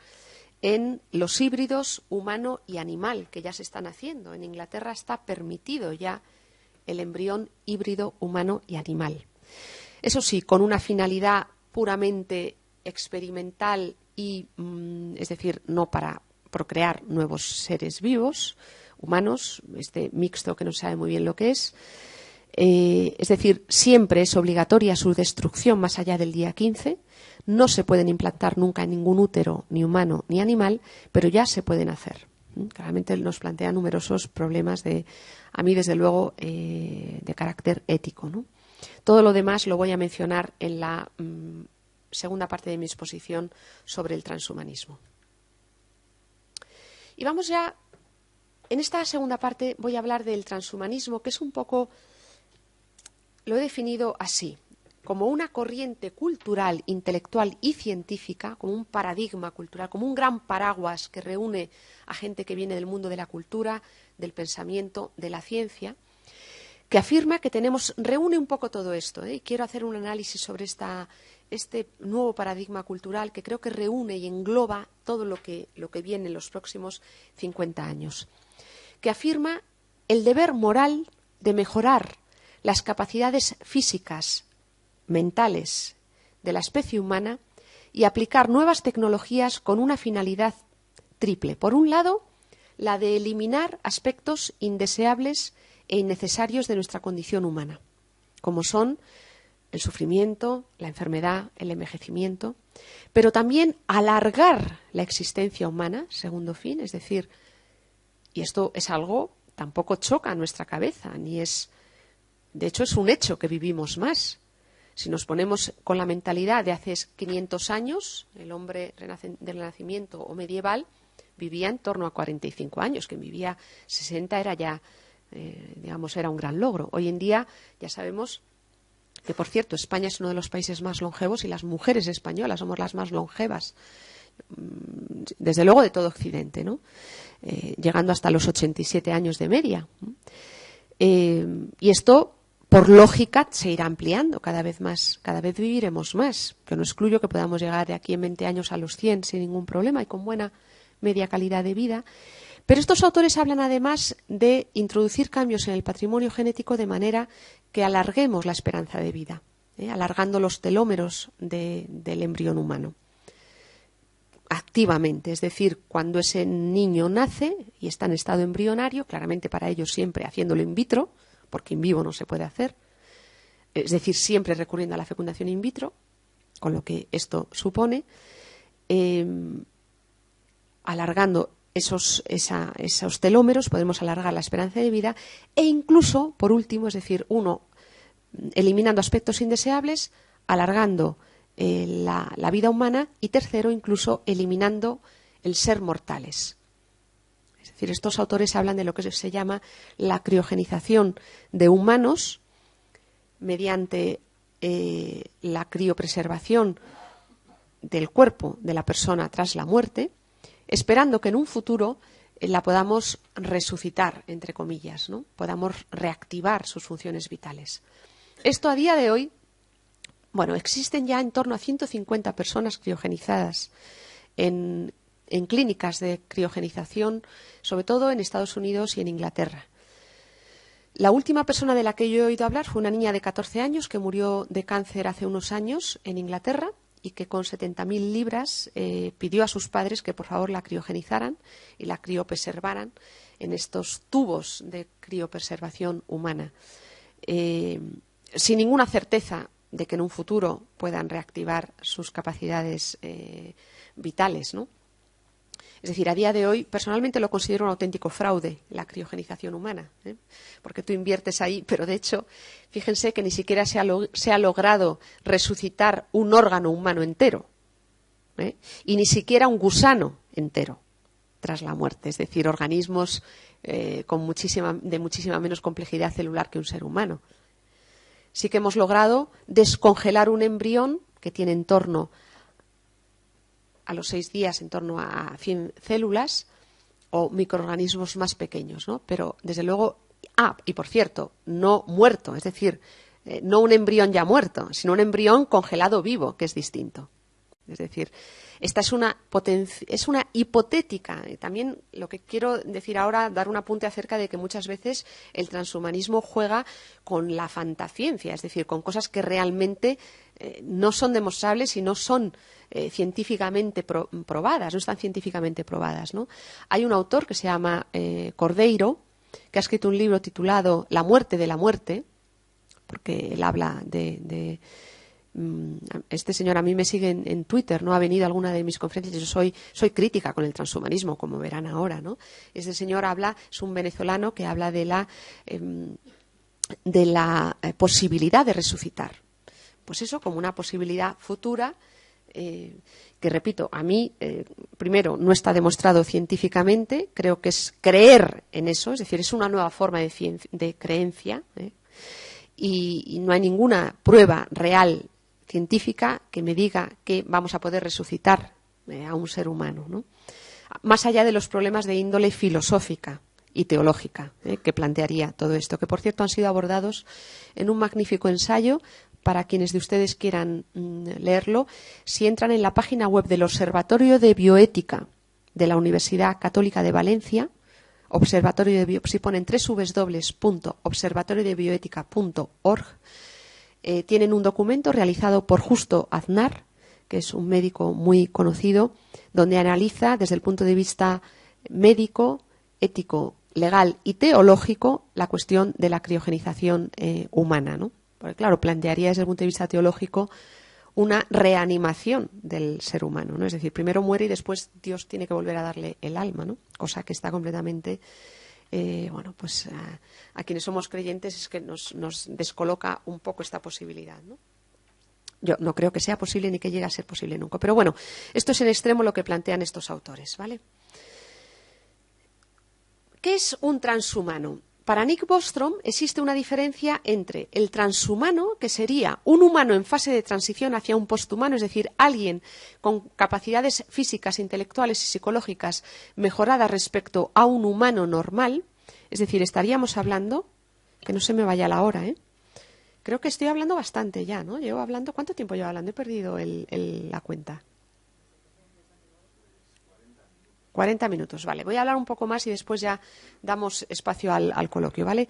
en los híbridos humano y animal, que ya se están haciendo. En Inglaterra está permitido ya el embrión híbrido humano y animal. Eso sí, con una finalidad puramente experimental y, es decir, no para procrear nuevos seres vivos, humanos, este mixto que no sabe muy bien lo que es. Es decir, siempre es obligatoria su destrucción más allá del día 15. No se pueden implantar nunca en ningún útero, ni humano ni animal, pero ya se pueden hacer. Claramente nos plantea numerosos problemas a mí desde luego, de carácter ético, ¿no? Todo lo demás lo voy a mencionar en la segunda parte de mi exposición sobre el transhumanismo. Y vamos ya, en esta segunda parte voy a hablar del transhumanismo, que es un poco, lo he definido así, como una corriente cultural, intelectual y científica, como un paradigma cultural, como un gran paraguas que reúne a gente que viene del mundo de la cultura, del pensamiento, de la ciencia, que afirma que reúne un poco todo esto, y quiero hacer un análisis sobre este nuevo paradigma cultural que creo que reúne y engloba todo lo que viene en los próximos 50 años, que afirma el deber moral de mejorar las capacidades físicas, mentales de la especie humana y aplicar nuevas tecnologías con una finalidad triple. Por un lado, la de eliminar aspectos indeseables e innecesarios de nuestra condición humana, como son el sufrimiento, la enfermedad, el envejecimiento, pero también alargar la existencia humana, segundo fin, es decir, y esto es algo tampoco choca a nuestra cabeza, de hecho es un hecho que vivimos más. Si nos ponemos con la mentalidad de hace 500 años, el hombre del Renacimiento o medieval vivía en torno a 45 años. Quien vivía 60 era ya, digamos, era un gran logro. Hoy en día ya sabemos que, por cierto, España es uno de los países más longevos y las mujeres españolas somos las más longevas, desde luego de todo Occidente, ¿no? Llegando hasta los 87 años de media. Y esto, por lógica, se irá ampliando cada vez más, cada vez viviremos más, que no excluyo que podamos llegar de aquí en 20 años a los 100 sin ningún problema y con buena media calidad de vida. Pero estos autores hablan además de introducir cambios en el patrimonio genético de manera que alarguemos la esperanza de vida, alargando los telómeros del embrión humano activamente, es decir, cuando ese niño nace y está en estado embrionario, claramente para ellos siempre haciéndolo in vitro, porque in vivo no se puede hacer, es decir, siempre recurriendo a la fecundación in vitro, con lo que esto supone, alargando esos telómeros, podemos alargar la esperanza de vida e incluso, por último, es decir, eliminando aspectos indeseables, alargando la vida humana y tercero, incluso eliminando el ser mortales. Es decir, estos autores hablan de lo que se llama la criogenización de humanos mediante la criopreservación del cuerpo de la persona tras la muerte, esperando que en un futuro la podamos resucitar, entre comillas, ¿no? Podamos reactivar sus funciones vitales. Esto a día de hoy, bueno, existen ya en torno a 150 personas criogenizadas en clínicas de criogenización, sobre todo en Estados Unidos y en Inglaterra. La última persona de la que yo he oído hablar fue una niña de 14 años que murió de cáncer hace unos años en Inglaterra y que con 70.000 libras pidió a sus padres que por favor la criogenizaran y la criopreservaran en estos tubos de criopreservación humana, sin ninguna certeza de que en un futuro puedan reactivar sus capacidades vitales, ¿no? Es decir, a día de hoy, personalmente lo considero un auténtico fraude, la criogenización humana, porque tú inviertes ahí, pero de hecho, fíjense que ni siquiera se ha logrado resucitar un órgano humano entero, y ni siquiera un gusano entero tras la muerte, es decir, organismos de muchísima menos complejidad celular que un ser humano. Sí que hemos logrado descongelar un embrión que tiene en torno a los 6 días en torno a 100 células o microorganismos más pequeños, ¿no? Pero, desde luego, y por cierto, no muerto, es decir, no un embrión ya muerto, sino un embrión congelado vivo, que es distinto. Es decir, esta es una hipotética. Y también lo que quiero decir ahora, dar un apunte acerca de que muchas veces el transhumanismo juega con la fantasciencia, es decir, con cosas que realmente no son demostrables y no son científicamente probadas, no están científicamente probadas, ¿no? Hay un autor que se llama Cordeiro, que ha escrito un libro titulado La muerte de la muerte, porque él habla de este señor a mí me sigue en Twitter, no ha venido a alguna de mis conferencias. Yo soy crítica con el transhumanismo, como verán ahora, ¿no? Este señor es un venezolano que habla de la posibilidad de resucitar. Pues eso, como una posibilidad futura, que repito, a mí, primero, no está demostrado científicamente, creo que es creer en eso, es decir, es una nueva forma de creencia, y no hay ninguna prueba real científica que me diga que vamos a poder resucitar a un ser humano, ¿no? Más allá de los problemas de índole filosófica y teológica que plantearía todo esto, que por cierto han sido abordados en un magnífico ensayo. Para quienes de ustedes quieran leerlo, si entran en la página web del Observatorio de Bioética de la Universidad Católica de Valencia, si ponen www.observatoriodebioetica.org, tienen un documento realizado por Justo Aznar, que es un médico muy conocido, donde analiza desde el punto de vista médico, ético, legal y teológico la cuestión de la criogenización humana, ¿no? Porque claro, plantearía desde el punto de vista teológico una reanimación del ser humano, ¿no? Es decir, primero muere y después Dios tiene que volver a darle el alma, ¿no? Cosa que está completamente, a quienes somos creyentes es que nos descoloca un poco esta posibilidad, ¿no? Yo no creo que sea posible ni que llegue a ser posible nunca. Pero bueno, esto es en extremo lo que plantean estos autores, ¿vale? ¿Qué es un transhumano? Para Nick Bostrom existe una diferencia entre el transhumano, que sería un humano en fase de transición hacia un posthumano, es decir, alguien con capacidades físicas, intelectuales y psicológicas mejoradas respecto a un humano normal. Es decir, estaríamos hablando, que no se me vaya la hora, creo que estoy hablando bastante ya, ¿no? Llevo hablando, ¿cuánto tiempo llevo hablando? He perdido la cuenta. 40 minutos, vale. Voy a hablar un poco más y después ya damos espacio al coloquio, ¿vale?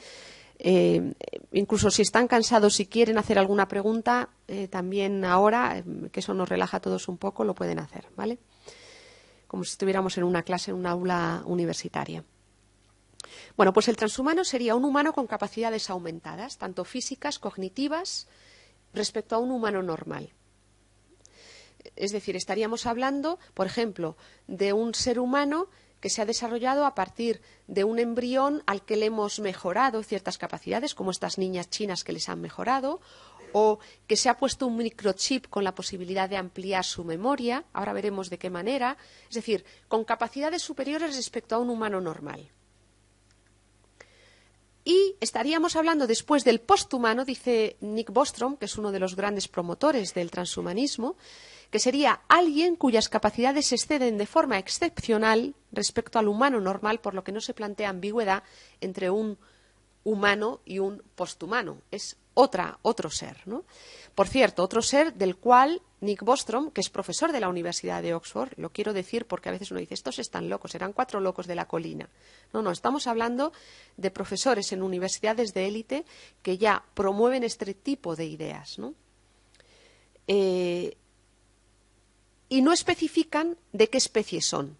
Incluso si están cansados, si quieren hacer alguna pregunta, también ahora, que eso nos relaja a todos un poco, lo pueden hacer, ¿vale? Como si estuviéramos en una clase, en una aula universitaria. Bueno, pues el transhumano sería un humano con capacidades aumentadas, tanto físicas, cognitivas, respecto a un humano normal. Es decir, estaríamos hablando, por ejemplo, de un ser humano que se ha desarrollado a partir de un embrión al que le hemos mejorado ciertas capacidades, como estas niñas chinas que les han mejorado, o que se ha puesto un microchip con la posibilidad de ampliar su memoria, ahora veremos de qué manera, es decir, con capacidades superiores respecto a un humano normal. Y estaríamos hablando después del posthumano, dice Nick Bostrom, que es uno de los grandes promotores del transhumanismo, que sería alguien cuyas capacidades se exceden de forma excepcional respecto al humano normal, por lo que no se plantea ambigüedad entre un humano y un posthumano. Es otro ser, ¿no? Por cierto, otro ser del cual Nick Bostrom, que es profesor de la Universidad de Oxford, lo quiero decir porque a veces uno dice, estos están locos, eran 4 locos de la colina. No, estamos hablando de profesores en universidades de élite que ya promueven este tipo de ideas, ¿no? Y no especifican de qué especie son.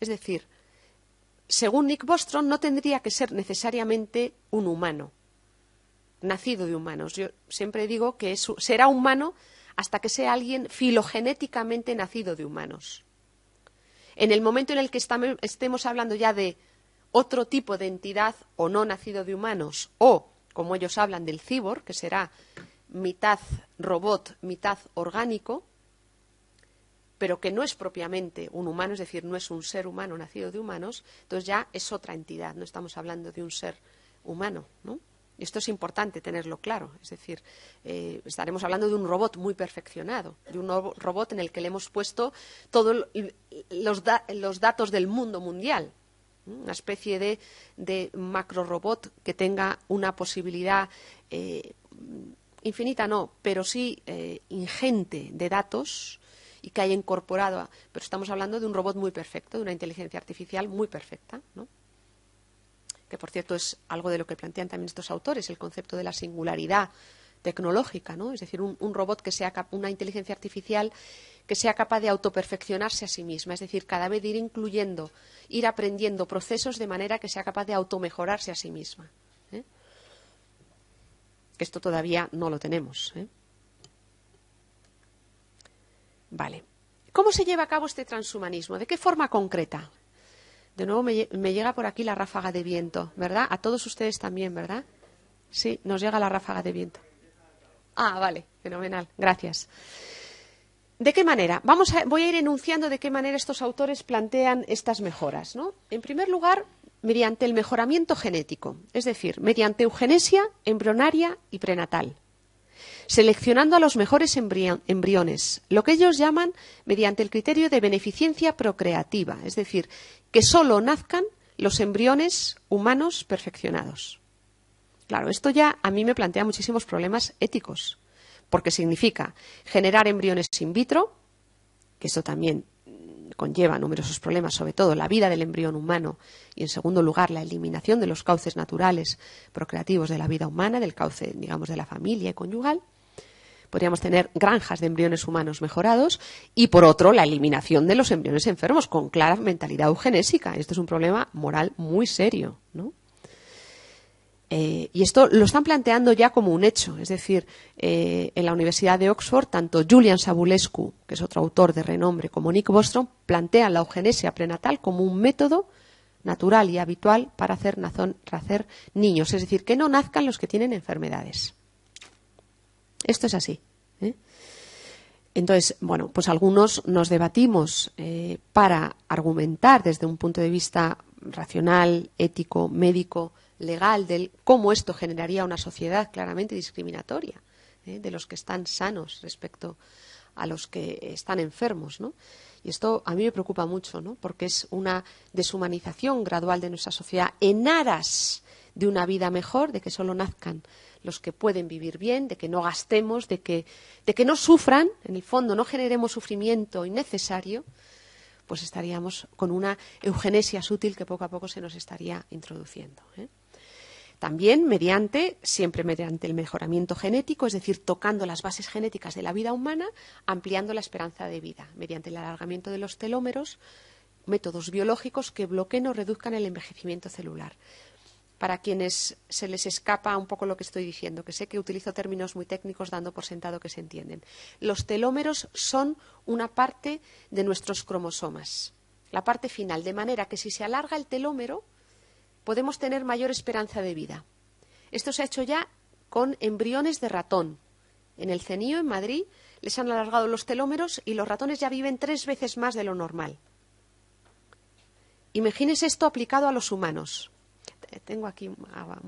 Es decir, según Nick Bostrom, no tendría que ser necesariamente un humano, nacido de humanos. Yo siempre digo que será humano hasta que sea alguien filogenéticamente nacido de humanos. En el momento en el que estemos hablando ya de otro tipo de entidad o no nacido de humanos, o, como ellos hablan, del cyborg, que será mitad robot, mitad orgánico, pero que no es propiamente un humano, es decir, no es un ser humano nacido de humanos, entonces ya es otra entidad, no estamos hablando de un ser humano, ¿no? Y esto es importante tenerlo claro, es decir, estaremos hablando de un robot muy perfeccionado, de un robot en el que le hemos puesto todos los datos del mundo mundial, una especie de macro robot que tenga una posibilidad infinita, no, pero sí ingente de datos, y que haya incorporado, pero estamos hablando de un robot muy perfecto, de una inteligencia artificial muy perfecta, ¿no? Que por cierto es algo de lo que plantean también estos autores, el concepto de la singularidad tecnológica, ¿no? Es decir, un robot que sea una inteligencia artificial que sea capaz de autoperfeccionarse a sí misma, es decir, cada vez ir aprendiendo procesos de manera que sea capaz de automejorarse a sí misma, ¿eh? Que esto todavía no lo tenemos, ¿eh? Vale. ¿Cómo se lleva a cabo este transhumanismo? ¿De qué forma concreta? De nuevo me llega por aquí la ráfaga de viento, ¿verdad? A todos ustedes también, ¿verdad? Sí, nos llega la ráfaga de viento. Ah, vale, fenomenal, gracias. ¿De qué manera? Voy a ir enunciando de qué manera estos autores plantean estas mejoras, ¿no? En primer lugar, mediante el mejoramiento genético, es decir, mediante eugenesia embrionaria y prenatal, seleccionando a los mejores embriones, lo que ellos llaman mediante el criterio de beneficencia procreativa, es decir, que solo nazcan los embriones humanos perfeccionados. Claro, esto ya a mí me plantea muchísimos problemas éticos, porque significa generar embriones in vitro, que eso también conlleva numerosos problemas, sobre todo la vida del embrión humano y, en segundo lugar, la eliminación de los cauces naturales procreativos de la vida humana, del cauce, digamos, de la familia y conyugal. Podríamos tener granjas de embriones humanos mejorados y, por otro, la eliminación de los embriones enfermos con clara mentalidad eugenésica. Esto es un problema moral muy serio, ¿no? Y esto lo están planteando ya como un hecho. Es decir, en la Universidad de Oxford, tanto Julian Savulescu, que es otro autor de renombre, como Nick Bostrom, plantean la eugenesia prenatal como un método natural y habitual para hacer niños. Es decir, que no nazcan los que tienen enfermedades. Esto es así, ¿eh? Entonces, bueno, pues algunos nos debatimos para argumentar desde un punto de vista racional, ético, médico, legal, del cómo esto generaría una sociedad claramente discriminatoria, de los que están sanos respecto a los que están enfermos, ¿no? Y esto a mí me preocupa mucho, ¿no? Porque es una deshumanización gradual de nuestra sociedad en aras de una vida mejor, de que solo nazcan los que pueden vivir bien, de que no gastemos, de que no sufran, en el fondo no generemos sufrimiento innecesario, pues estaríamos con una eugenesia sutil que poco a poco se nos estaría introduciendo, ¿eh? También siempre mediante el mejoramiento genético, es decir, tocando las bases genéticas de la vida humana, ampliando la esperanza de vida, mediante el alargamiento de los telómeros, métodos biológicos que bloqueen o reduzcan el envejecimiento celular. Para quienes se les escapa un poco lo que estoy diciendo, que sé que utilizo términos muy técnicos dando por sentado que se entienden. Los telómeros son una parte de nuestros cromosomas, la parte final, de manera que si se alarga el telómero, podemos tener mayor esperanza de vida. Esto se ha hecho ya con embriones de ratón. En el CENIO, en Madrid, les han alargado los telómeros y los ratones ya viven 3 veces más de lo normal. Imagínese esto aplicado a los humanos. Tengo aquí agua.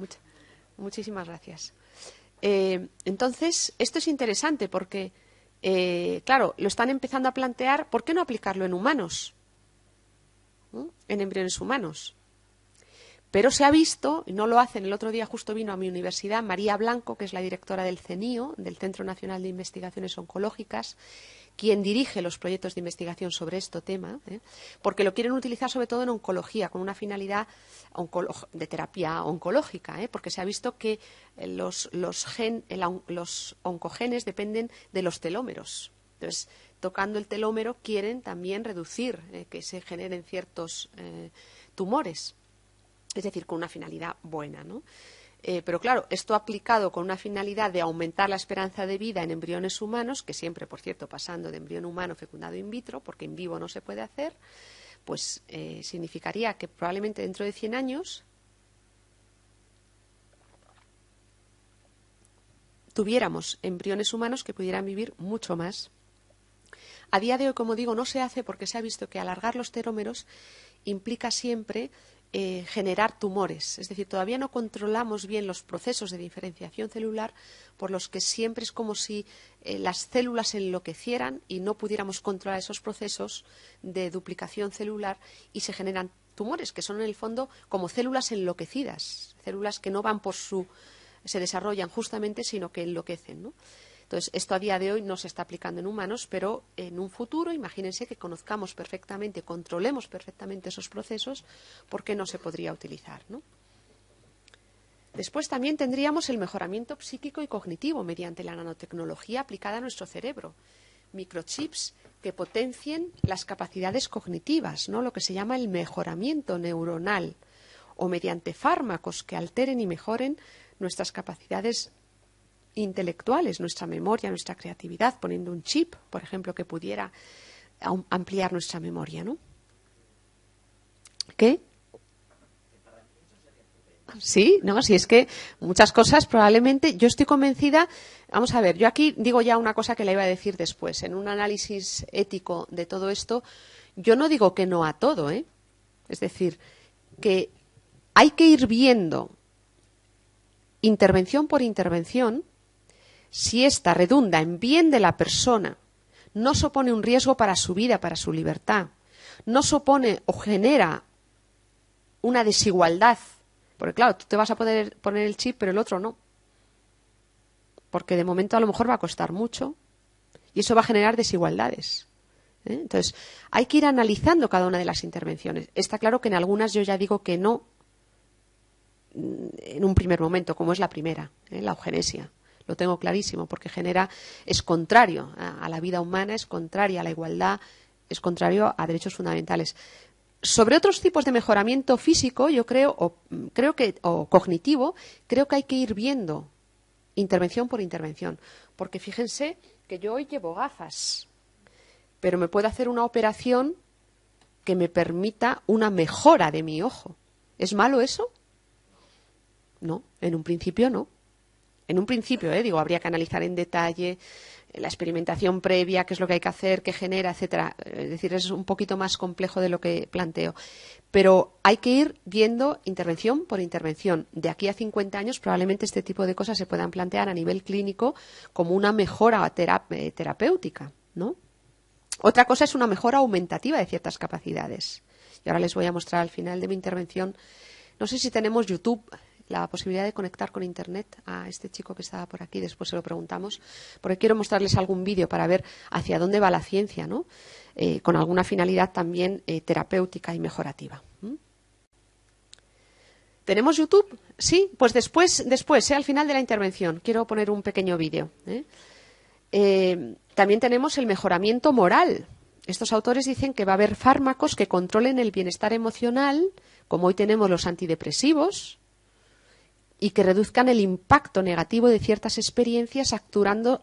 Muchísimas gracias. Entonces, esto es interesante porque, claro, lo están empezando a plantear, ¿por qué no aplicarlo en humanos? En embriones humanos. Pero se ha visto, y no lo hacen, el otro día justo vino a mi universidad María Blanco, que es la directora del CENIO, del Centro Nacional de Investigaciones Oncológicas, quien dirige los proyectos de investigación sobre este tema, porque lo quieren utilizar sobre todo en oncología, con una finalidad de terapia oncológica, porque se ha visto que los oncogenes dependen de los telómeros. Entonces, tocando el telómero, quieren también reducir que se generen ciertos tumores. Es decir, con una finalidad buena, ¿no? Pero claro, esto aplicado con una finalidad de aumentar la esperanza de vida en embriones humanos, que siempre, por cierto, pasando de embrión humano fecundado in vitro, porque en vivo no se puede hacer, pues significaría que probablemente dentro de 100 años tuviéramos embriones humanos que pudieran vivir mucho más. A día de hoy, como digo, no se hace porque se ha visto que alargar los telómeros implica siempre generar tumores. Es decir, todavía no controlamos bien los procesos de diferenciación celular, por los que siempre es como si las células se enloquecieran y no pudiéramos controlar esos procesos de duplicación celular y se generan tumores, que son en el fondo como células enloquecidas, células que no van se desarrollan justamente, sino que enloquecen, ¿no? Entonces, esto a día de hoy no se está aplicando en humanos, pero en un futuro, imagínense que conozcamos perfectamente, controlemos perfectamente esos procesos, ¿por qué no se podría utilizar, ¿no? Después también tendríamos el mejoramiento psíquico y cognitivo mediante la nanotecnología aplicada a nuestro cerebro. Microchips que potencien las capacidades cognitivas, ¿no? Lo que se llama el mejoramiento neuronal, o mediante fármacos que alteren y mejoren nuestras capacidades intelectuales, nuestra memoria, nuestra creatividad, poniendo un chip, por ejemplo, que pudiera ampliar nuestra memoria, ¿no? ¿Qué? Sí, no, si es que muchas cosas probablemente, yo estoy convencida, vamos a ver, yo aquí digo ya una cosa que la iba a decir después, en un análisis ético de todo esto, yo no digo que no a todo, ¿eh? Es decir, que hay que ir viendo intervención por intervención si ésta redunda en bien de la persona, no supone un riesgo para su vida, para su libertad, no supone o genera una desigualdad, porque claro, tú te vas a poder poner el chip, pero el otro no, porque de momento a lo mejor va a costar mucho y eso va a generar desigualdades. Entonces, hay que ir analizando cada una de las intervenciones. Está claro que en algunas yo ya digo que no en un primer momento, como es la primera, la eugenesia. Lo tengo clarísimo, porque es contrario a la vida humana, es contrario a la igualdad, es contrario a derechos fundamentales. Sobre otros tipos de mejoramiento físico, yo creo, o cognitivo, creo que hay que ir viendo intervención por intervención. Porque fíjense que yo hoy llevo gafas, pero me puedo hacer una operación que me permita una mejora de mi ojo. ¿Es malo eso? No, en un principio no. En un principio, habría que analizar en detalle la experimentación previa, qué es lo que hay que hacer, qué genera, etcétera. Es decir, es un poquito más complejo de lo que planteo. Pero hay que ir viendo intervención por intervención. De aquí a 50 años probablemente este tipo de cosas se puedan plantear a nivel clínico como una mejora terapéutica, ¿no? Otra cosa es una mejora aumentativa de ciertas capacidades. Y ahora les voy a mostrar al final de mi intervención. No sé si tenemos YouTube, la posibilidad de conectar con Internet a este chico que estaba por aquí, después se lo preguntamos, porque quiero mostrarles algún vídeo para ver hacia dónde va la ciencia, ¿no? Con alguna finalidad también terapéutica y mejorativa. ¿Tenemos YouTube? Sí, pues después, al final de la intervención, quiero poner un pequeño vídeo. También tenemos el mejoramiento moral. Estos autores dicen que va a haber fármacos que controlen el bienestar emocional, como hoy tenemos los antidepresivos, y que reduzcan el impacto negativo de ciertas experiencias actuando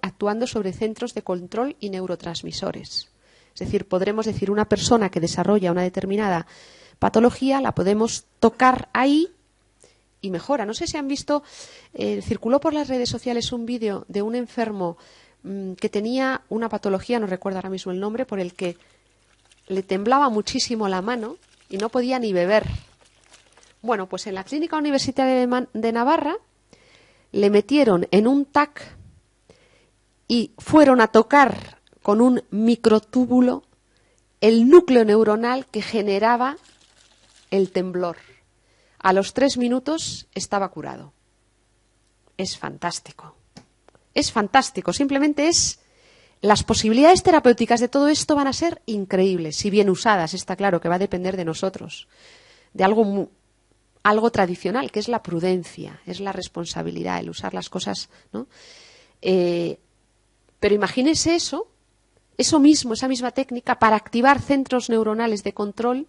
sobre centros de control y neurotransmisores. Es decir, podremos decir una persona que desarrolla una determinada patología, la podemos tocar ahí y mejora. No sé si han visto, circuló por las redes sociales un vídeo de un enfermo que tenía una patología, no recuerdo ahora mismo el nombre, por el que le temblaba muchísimo la mano y no podía ni beber. Bueno, pues en la Clínica Universitaria de Navarra le metieron en un TAC y fueron a tocar con un microtúbulo el núcleo neuronal que generaba el temblor. A los 3 minutos estaba curado. Es fantástico. Es fantástico. Simplemente las posibilidades terapéuticas de todo esto van a ser increíbles, si bien usadas. Está claro que va a depender de nosotros, de algo tradicional, que es la prudencia, es la responsabilidad, el usar las cosas, ¿no? Pero imagínese eso mismo, esa misma técnica para activar centros neuronales de control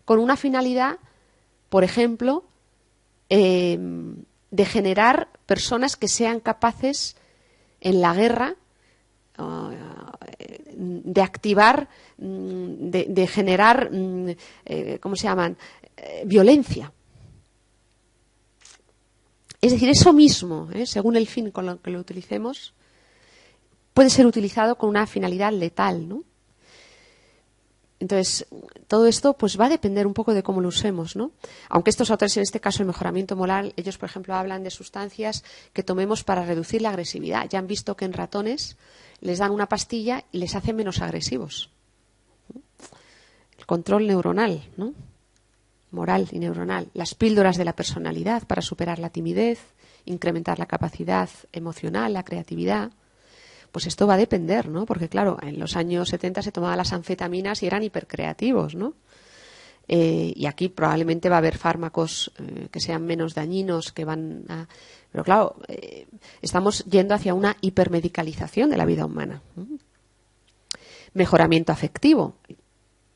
con una finalidad, por ejemplo, de generar personas que sean capaces en la guerra de activar, de generar, ¿cómo se llaman? Violencia. Es decir, eso mismo, según el fin con lo que lo utilicemos, puede ser utilizado con una finalidad letal, ¿no? Entonces, todo esto pues va a depender un poco de cómo lo usemos, ¿no? Aunque estos autores, en este caso el mejoramiento moral, ellos, por ejemplo, hablan de sustancias que tomemos para reducir la agresividad. Ya han visto que en ratones les dan una pastilla y les hace menos agresivos. El control neuronal, ¿no? Moral y neuronal. Las píldoras de la personalidad para superar la timidez, incrementar la capacidad emocional, la creatividad. Pues esto va a depender, ¿no? Porque, claro, en los años 70 se tomaban las anfetaminas y eran hipercreativos, ¿no? Y aquí probablemente va a haber fármacos que sean menos dañinos, que van a... Pero, claro, estamos yendo hacia una hipermedicalización de la vida humana. Mejoramiento afectivo.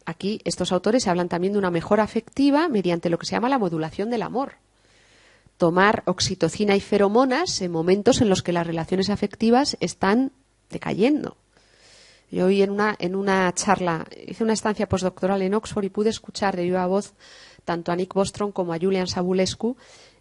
Aquí estos autores hablan también de una mejora afectiva mediante lo que se llama la modulación del amor. Tomar oxitocina y feromonas en momentos en los que las relaciones afectivas están decayendo. Yo hoy en una charla, hice una estancia postdoctoral en Oxford y pude escuchar de viva voz tanto a Nick Bostrom como a Julian Sabulescu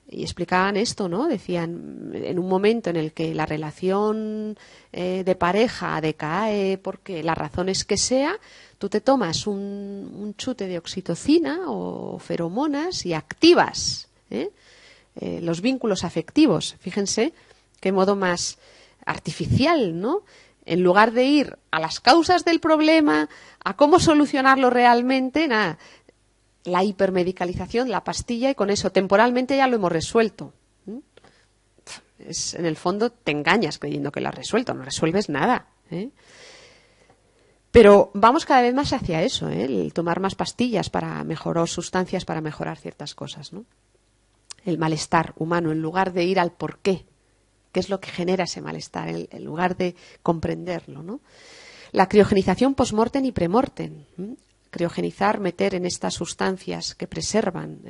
y explicaban esto, ¿no? Decían, en un momento en el que la relación de pareja decae porque las razones que sea, tú te tomas un chute de oxitocina o feromonas y activas los vínculos afectivos. Fíjense qué modo más artificial, ¿no? En lugar de ir a las causas del problema, a cómo solucionarlo realmente, nada, la hipermedicalización, la pastilla, y con eso temporalmente ya lo hemos resuelto. En el fondo te engañas creyendo que lo has resuelto, no resuelves nada. Pero vamos cada vez más hacia eso, el tomar más pastillas para mejorar, sustancias para mejorar ciertas cosas, ¿no? El malestar humano, en lugar de ir al porqué, qué es lo que genera ese malestar, en lugar de comprenderlo, ¿no? La criogenización post-mortem y pre-mortem. Criogenizar, meter en estas sustancias que preservan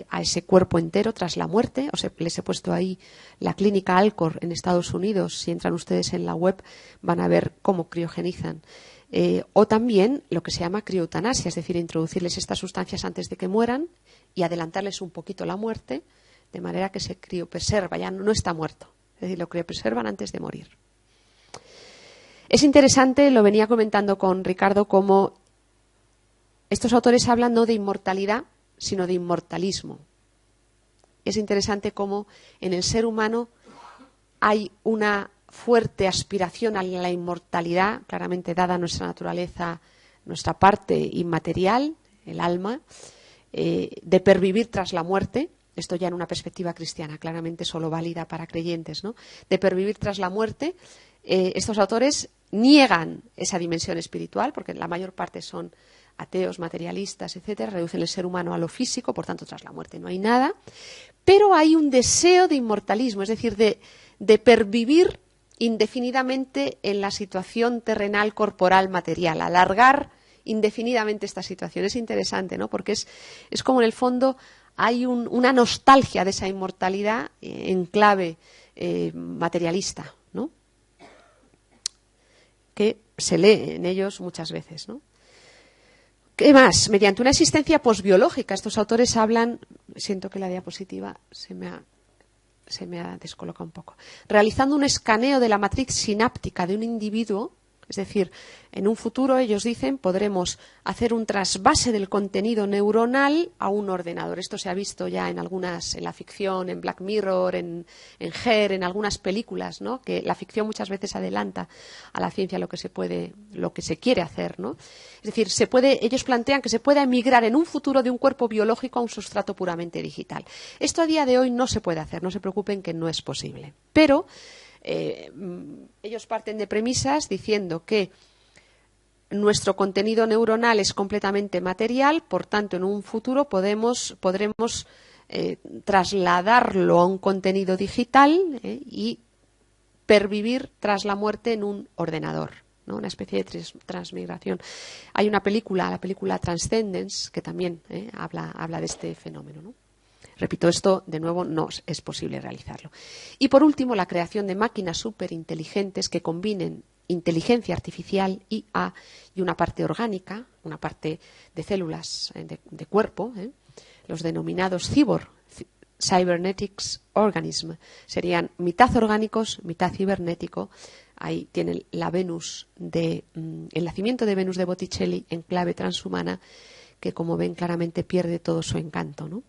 a ese cuerpo entero tras la muerte. Les he puesto ahí la clínica Alcor en Estados Unidos. Si entran ustedes en la web van a ver cómo criogenizan. O también lo que se llama crioeutanasia, es decir, introducirles estas sustancias antes de que mueran y adelantarles un poquito la muerte, de manera que se criopreserva, ya no está muerto. Es decir, lo criopreservan antes de morir. Es interesante, lo venía comentando con Ricardo, cómo estos autores hablan no de inmortalidad, sino de inmortalismo. Es interesante cómo en el ser humano hay una fuerte aspiración a la inmortalidad, claramente dada nuestra naturaleza, nuestra parte inmaterial, el alma, de pervivir tras la muerte. Esto ya en una perspectiva cristiana, claramente solo válida para creyentes, ¿no? De pervivir tras la muerte. Estos autores niegan esa dimensión espiritual, porque la mayor parte son ateos, materialistas, etcétera, reducen el ser humano a lo físico, por tanto, tras la muerte no hay nada. Pero hay un deseo de inmortalismo, es decir, de pervivir indefinidamente en la situación terrenal, corporal, material, alargar indefinidamente esta situación. Es interesante, ¿no? Porque es como en el fondo hay una nostalgia de esa inmortalidad en clave materialista, ¿no? Que se lee en ellos muchas veces, ¿no? ¿Qué más? Mediante una existencia posbiológica. Estos autores hablan, siento que la diapositiva se me ha descolocado un poco, realizando un escaneo de la matriz sináptica de un individuo. Es decir, en un futuro, ellos dicen, podremos hacer un trasvase del contenido neuronal a un ordenador. Esto se ha visto ya en la ficción, en Black Mirror, en Her, en algunas películas, ¿no? Que la ficción muchas veces adelanta a la ciencia lo que se quiere hacer, ¿no? Es decir, ellos plantean que se pueda emigrar en un futuro de un cuerpo biológico a un sustrato puramente digital. Esto a día de hoy no se puede hacer, no se preocupen que no es posible. Pero ellos parten de premisas diciendo que nuestro contenido neuronal es completamente material, por tanto, en un futuro podremos trasladarlo a un contenido digital y pervivir tras la muerte en un ordenador, ¿no? Una especie de transmigración. Hay una película, la película Transcendence, que también habla de este fenómeno, ¿no? Repito, esto de nuevo no es posible realizarlo. Y por último, la creación de máquinas superinteligentes que combinen inteligencia artificial, IA, y una parte orgánica, una parte de células de cuerpo, los denominados cybernetics organism, serían mitad orgánicos, mitad cibernético. Ahí tienen el nacimiento de Venus de Botticelli en clave transhumana, que como ven claramente pierde todo su encanto, ¿no?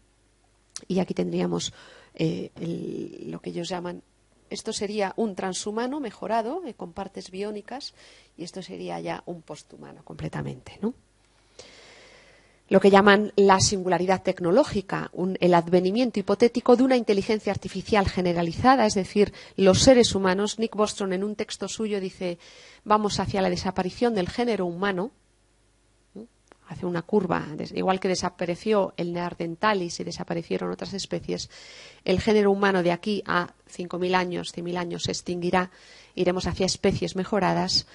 Y aquí tendríamos lo que ellos llaman, esto sería un transhumano mejorado con partes biónicas, y esto sería ya un posthumano completamente, ¿no? Lo que llaman la singularidad tecnológica, el advenimiento hipotético de una inteligencia artificial generalizada, es decir, los seres humanos. Nick Bostrom en un texto suyo dice, vamos hacia la desaparición del género humano. Hace una curva, igual que desapareció el Neanderthalis y desaparecieron otras especies, el género humano de aquí a 5.000 años, 100.000 años se extinguirá, iremos hacia especies mejoradas,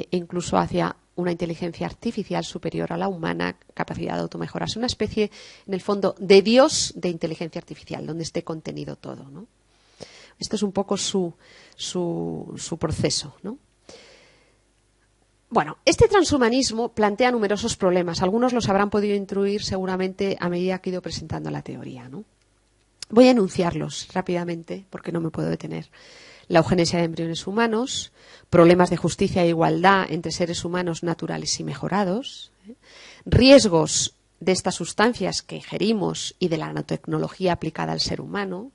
incluso hacia una inteligencia artificial superior a la humana, capacidad de automejorarse, una especie, en el fondo, de Dios de inteligencia artificial, donde esté contenido todo, ¿no? Esto es un poco su proceso, ¿no? Bueno, este transhumanismo plantea numerosos problemas. Algunos los habrán podido intuir seguramente a medida que he ido presentando la teoría, ¿no? Voy a enunciarlos rápidamente porque no me puedo detener. La eugenesia de embriones humanos, problemas de justicia e igualdad entre seres humanos naturales y mejorados, riesgos de estas sustancias que ingerimos y de la nanotecnología aplicada al ser humano,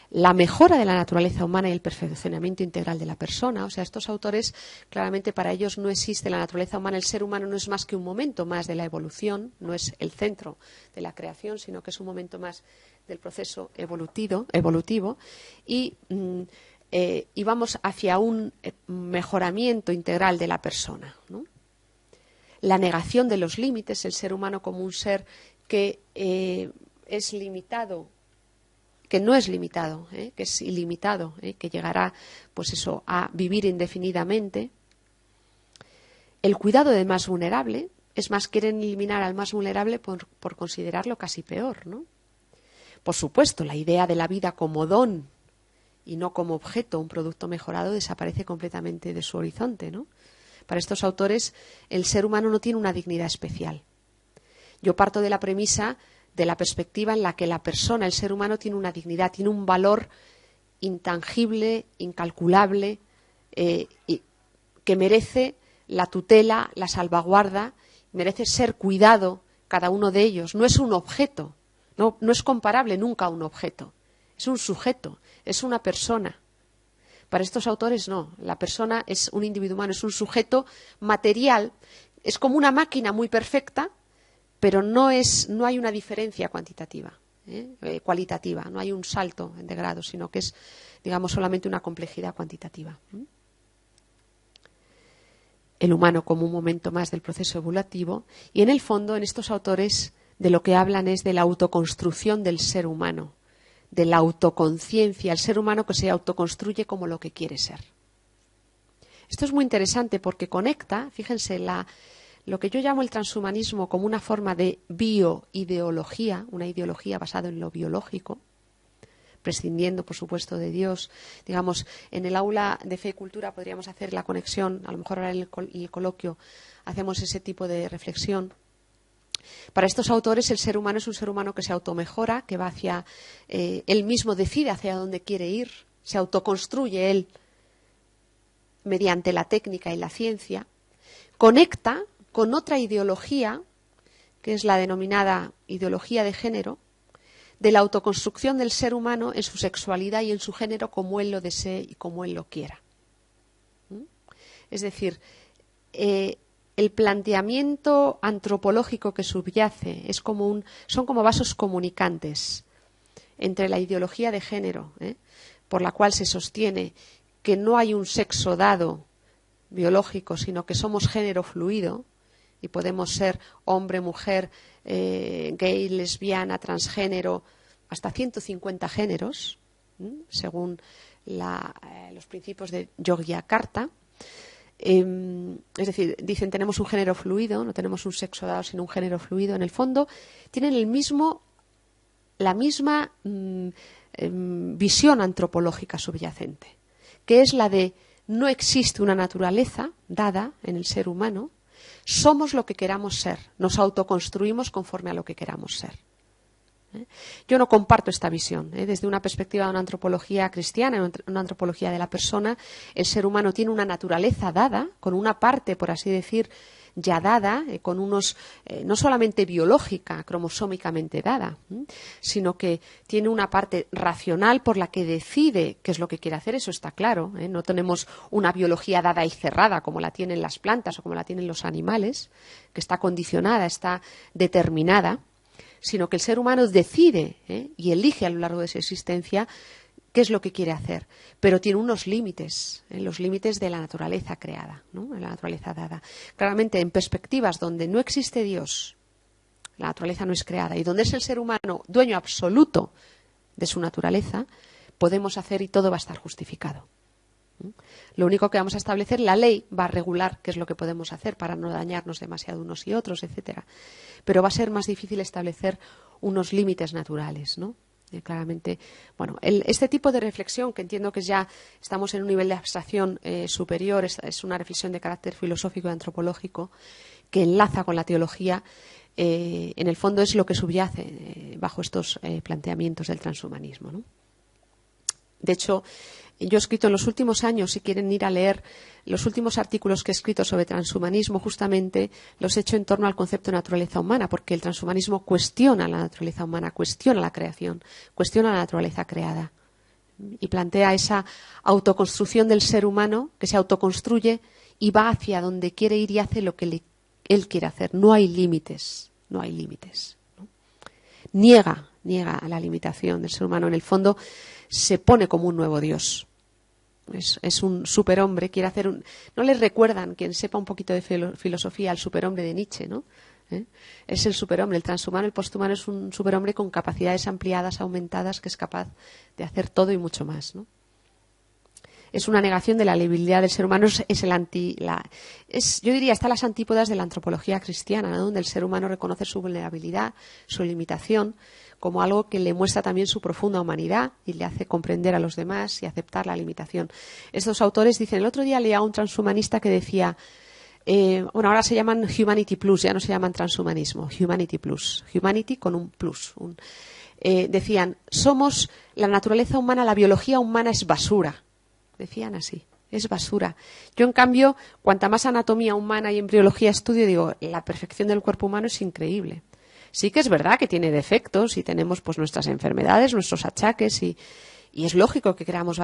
la mejora de la naturaleza humana y el perfeccionamiento integral de la persona. O sea, estos autores, claramente para ellos no existe la naturaleza humana, el ser humano no es más que un momento más de la evolución, no es el centro de la creación, sino que es un momento más del proceso evolutivo y vamos hacia un mejoramiento integral de la persona, ¿no? La negación de los límites, el ser humano como un ser que es limitado, que no es limitado, que es ilimitado, que llegará pues eso, a vivir indefinidamente. El cuidado del más vulnerable, es más, quieren eliminar al más vulnerable por considerarlo casi peor, ¿no? Por supuesto, la idea de la vida como don y no como objeto, un producto mejorado, desaparece completamente de su horizonte, ¿no? Para estos autores, el ser humano no tiene una dignidad especial. Yo parto de la premisa, de la perspectiva en la que la persona, el ser humano, tiene una dignidad, tiene un valor intangible, incalculable, que merece la tutela, la salvaguarda, merece ser cuidado cada uno de ellos. No es un objeto, no es comparable nunca a un objeto, es un sujeto, es una persona. Para estos autores no, la persona es un individuo humano, es un sujeto material, es como una máquina muy perfecta, pero no hay una diferencia cuantitativa, cualitativa, no hay un salto de grado, sino que es, digamos, solamente una complejidad cuantitativa. El humano como un momento más del proceso evolutivo, y en el fondo, en estos autores, de lo que hablan es de la autoconstrucción del ser humano, de la autoconciencia, el ser humano que se autoconstruye como lo que quiere ser. Esto es muy interesante porque conecta, fíjense, lo que yo llamo el transhumanismo como una forma de bioideología, una ideología basada en lo biológico, prescindiendo, por supuesto, de Dios. Digamos, en el aula de Fe y Cultura podríamos hacer la conexión, a lo mejor ahora en el coloquio hacemos ese tipo de reflexión. Para estos autores el ser humano es un ser humano que se automejora, que va hacia, él mismo decide hacia dónde quiere ir, se autoconstruye él mediante la técnica y la ciencia, conecta con otra ideología, que es la denominada ideología de género, de la autoconstrucción del ser humano en su sexualidad y en su género como él lo desee y como él lo quiera. Es decir, el planteamiento antropológico que subyace son como vasos comunicantes entre la ideología de género, por la cual se sostiene que no hay un sexo dado biológico, sino que somos género fluido y podemos ser hombre, mujer, gay, lesbiana, transgénero, hasta 150 géneros, según los principios de Yogyakarta. Es decir, dicen tenemos un género fluido, no tenemos un sexo dado, sino un género fluido. En el fondo tienen la misma visión antropológica subyacente, que es la de no existe una naturaleza dada en el ser humano, somos lo que queramos ser, nos autoconstruimos conforme a lo que queramos ser. Yo no comparto esta visión. Desde una perspectiva de una antropología cristiana, una antropología de la persona, el ser humano tiene una naturaleza dada, con una parte, por así decir, ya dada, con unos, no solamente biológica, cromosómicamente dada, sino que tiene una parte racional por la que decide qué es lo que quiere hacer, eso está claro. No tenemos una biología dada y cerrada como la tienen las plantas o como la tienen los animales, que está condicionada, está determinada, sino que el ser humano decide y elige a lo largo de su existencia qué es lo que quiere hacer, pero tiene unos límites, los límites de la naturaleza creada, ¿no? De la naturaleza dada. Claramente, en perspectivas donde no existe Dios, la naturaleza no es creada, y donde es el ser humano dueño absoluto de su naturaleza, podemos hacer y todo va a estar justificado. Lo único que vamos a establecer, la ley va a regular qué es lo que podemos hacer para no dañarnos demasiado unos y otros, etcétera. Pero va a ser más difícil establecer unos límites naturales, ¿no? Claramente, bueno, este tipo de reflexión, que entiendo que ya estamos en un nivel de abstracción superior, es una reflexión de carácter filosófico y antropológico que enlaza con la teología, en el fondo es lo que subyace bajo estos planteamientos del transhumanismo, ¿no? De hecho, yo he escrito en los últimos años, si quieren ir a leer los últimos artículos que he escrito sobre transhumanismo, justamente los he hecho en torno al concepto de naturaleza humana, porque el transhumanismo cuestiona la naturaleza humana, cuestiona la creación, cuestiona la naturaleza creada y plantea esa autoconstrucción del ser humano que se autoconstruye y va hacia donde quiere ir y hace lo que él quiere hacer. No hay límites, no hay límites, ¿no? Niega la limitación del ser humano. En el fondo se pone como un nuevo Dios. Es un superhombre, quiere hacer no les recuerdan, quien sepa un poquito de filosofía, al superhombre de Nietzsche, ¿no? Es el superhombre, el transhumano, el posthumano es un superhombre con capacidades ampliadas, aumentadas, que es capaz de hacer todo y mucho más, ¿no? Es una negación de la debilidad del ser humano, yo diría, está a las antípodas de la antropología cristiana, ¿no? Donde el ser humano reconoce su vulnerabilidad, su limitación, como algo que le muestra también su profunda humanidad y le hace comprender a los demás y aceptar la limitación. Estos autores dicen, el otro día leía a un transhumanista que decía, ahora se llaman Humanity Plus, ya no se llaman transhumanismo, Humanity Plus, Humanity con un plus. Decían, somos la naturaleza humana, la biología humana es basura. Decían así, es basura. Yo, en cambio, cuanta más anatomía humana y embriología estudio, digo, la perfección del cuerpo humano es increíble. Sí que es verdad que tiene defectos y tenemos pues nuestras enfermedades, nuestros achaques y es lógico que queramos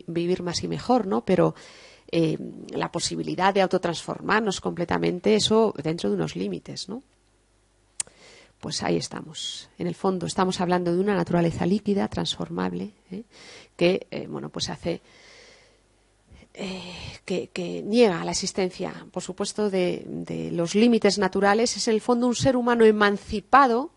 vivir más y mejor, ¿no? Pero la posibilidad de autotransformarnos completamente, eso dentro de unos límites, ¿no? Pues ahí estamos. En el fondo estamos hablando de una naturaleza líquida, transformable, que pues hace que niega la existencia, por supuesto, de los límites naturales. Es en el fondo un ser humano emancipado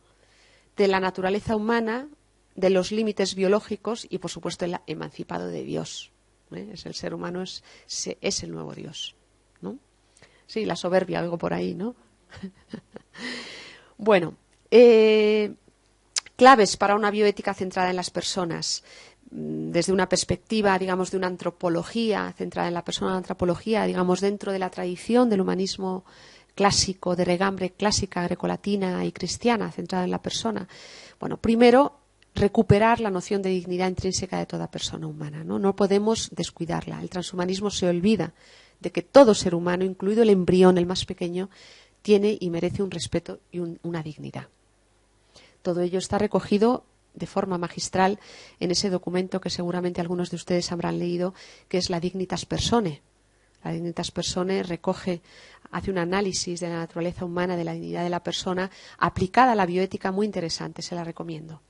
de la naturaleza humana, de los límites biológicos y, por supuesto, emancipado de Dios. Es el ser humano, es el nuevo Dios, ¿no? Sí, la soberbia, algo por ahí, ¿no? Bueno, claves para una bioética centrada en las personas. Desde una perspectiva, digamos, de una antropología centrada en la persona, una antropología, digamos, dentro de la tradición del humanismo clásico, de regambre clásica, grecolatina y cristiana, centrada en la persona. Bueno, primero, recuperar la noción de dignidad intrínseca de toda persona humana, ¿no? No podemos descuidarla. El transhumanismo se olvida de que todo ser humano, incluido el embrión, el más pequeño, tiene y merece un respeto y una dignidad. Todo ello está recogido de forma magistral en ese documento que seguramente algunos de ustedes habrán leído, que es la Dignitas Personae. La Dignitas Personae hace un análisis de la naturaleza humana, de la dignidad de la persona, aplicada a la bioética, muy interesante, se la recomiendo.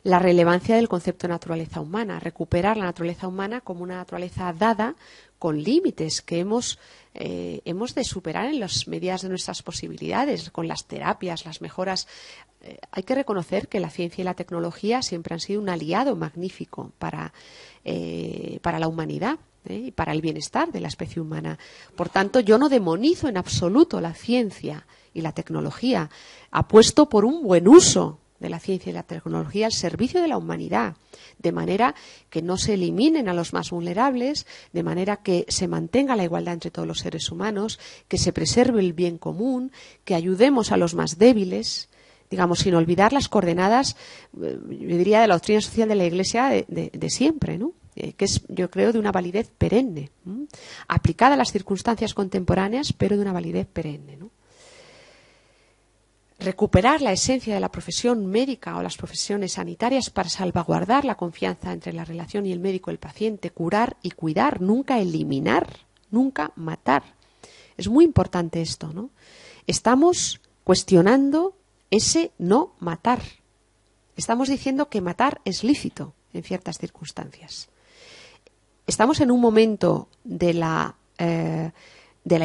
La relevancia del concepto de naturaleza humana, recuperar la naturaleza humana como una naturaleza dada con límites que hemos de superar en las medidas de nuestras posibilidades, con las terapias, las mejoras. Hay que reconocer que la ciencia y la tecnología siempre han sido un aliado magnífico para la humanidad y para el bienestar de la especie humana. Por tanto, yo no demonizo en absoluto la ciencia y la tecnología. Apuesto por un buen uso de la ciencia y la tecnología al servicio de la humanidad, de manera que no se eliminen a los más vulnerables, de manera que se mantenga la igualdad entre todos los seres humanos, que se preserve el bien común, que ayudemos a los más débiles, digamos, sin olvidar las coordenadas, yo diría, de la doctrina social de la Iglesia de siempre, ¿no? Que es, yo creo, de una validez perenne, aplicada a las circunstancias contemporáneas, pero de una validez perenne, ¿no? Recuperar la esencia de la profesión médica o las profesiones sanitarias para salvaguardar la confianza entre la relación y el médico y el paciente, curar y cuidar, nunca eliminar, nunca matar. Es muy importante esto, ¿no? Estamos cuestionando ese no matar. Estamos diciendo que matar es lícito en ciertas circunstancias. Estamos en un momento de la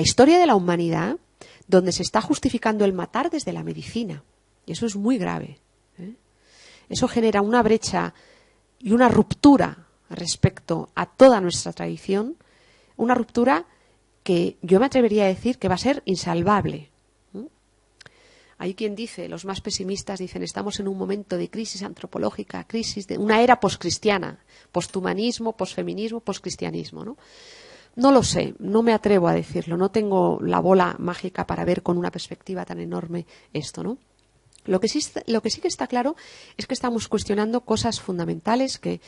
historia de la humanidad donde se está justificando el matar desde la medicina. Y eso es muy grave, ¿eh? Eso genera una brecha y una ruptura respecto a toda nuestra tradición, una ruptura que yo me atrevería a decir que va a ser insalvable. Hay quien dice, los más pesimistas dicen, estamos en un momento de crisis antropológica, crisis de una era poscristiana, posthumanismo, posfeminismo, poscristianismo, ¿no? No lo sé, no me atrevo a decirlo, no tengo la bola mágica para ver con una perspectiva tan enorme esto, ¿no? Lo que sí que está claro es que estamos cuestionando cosas fundamentales que,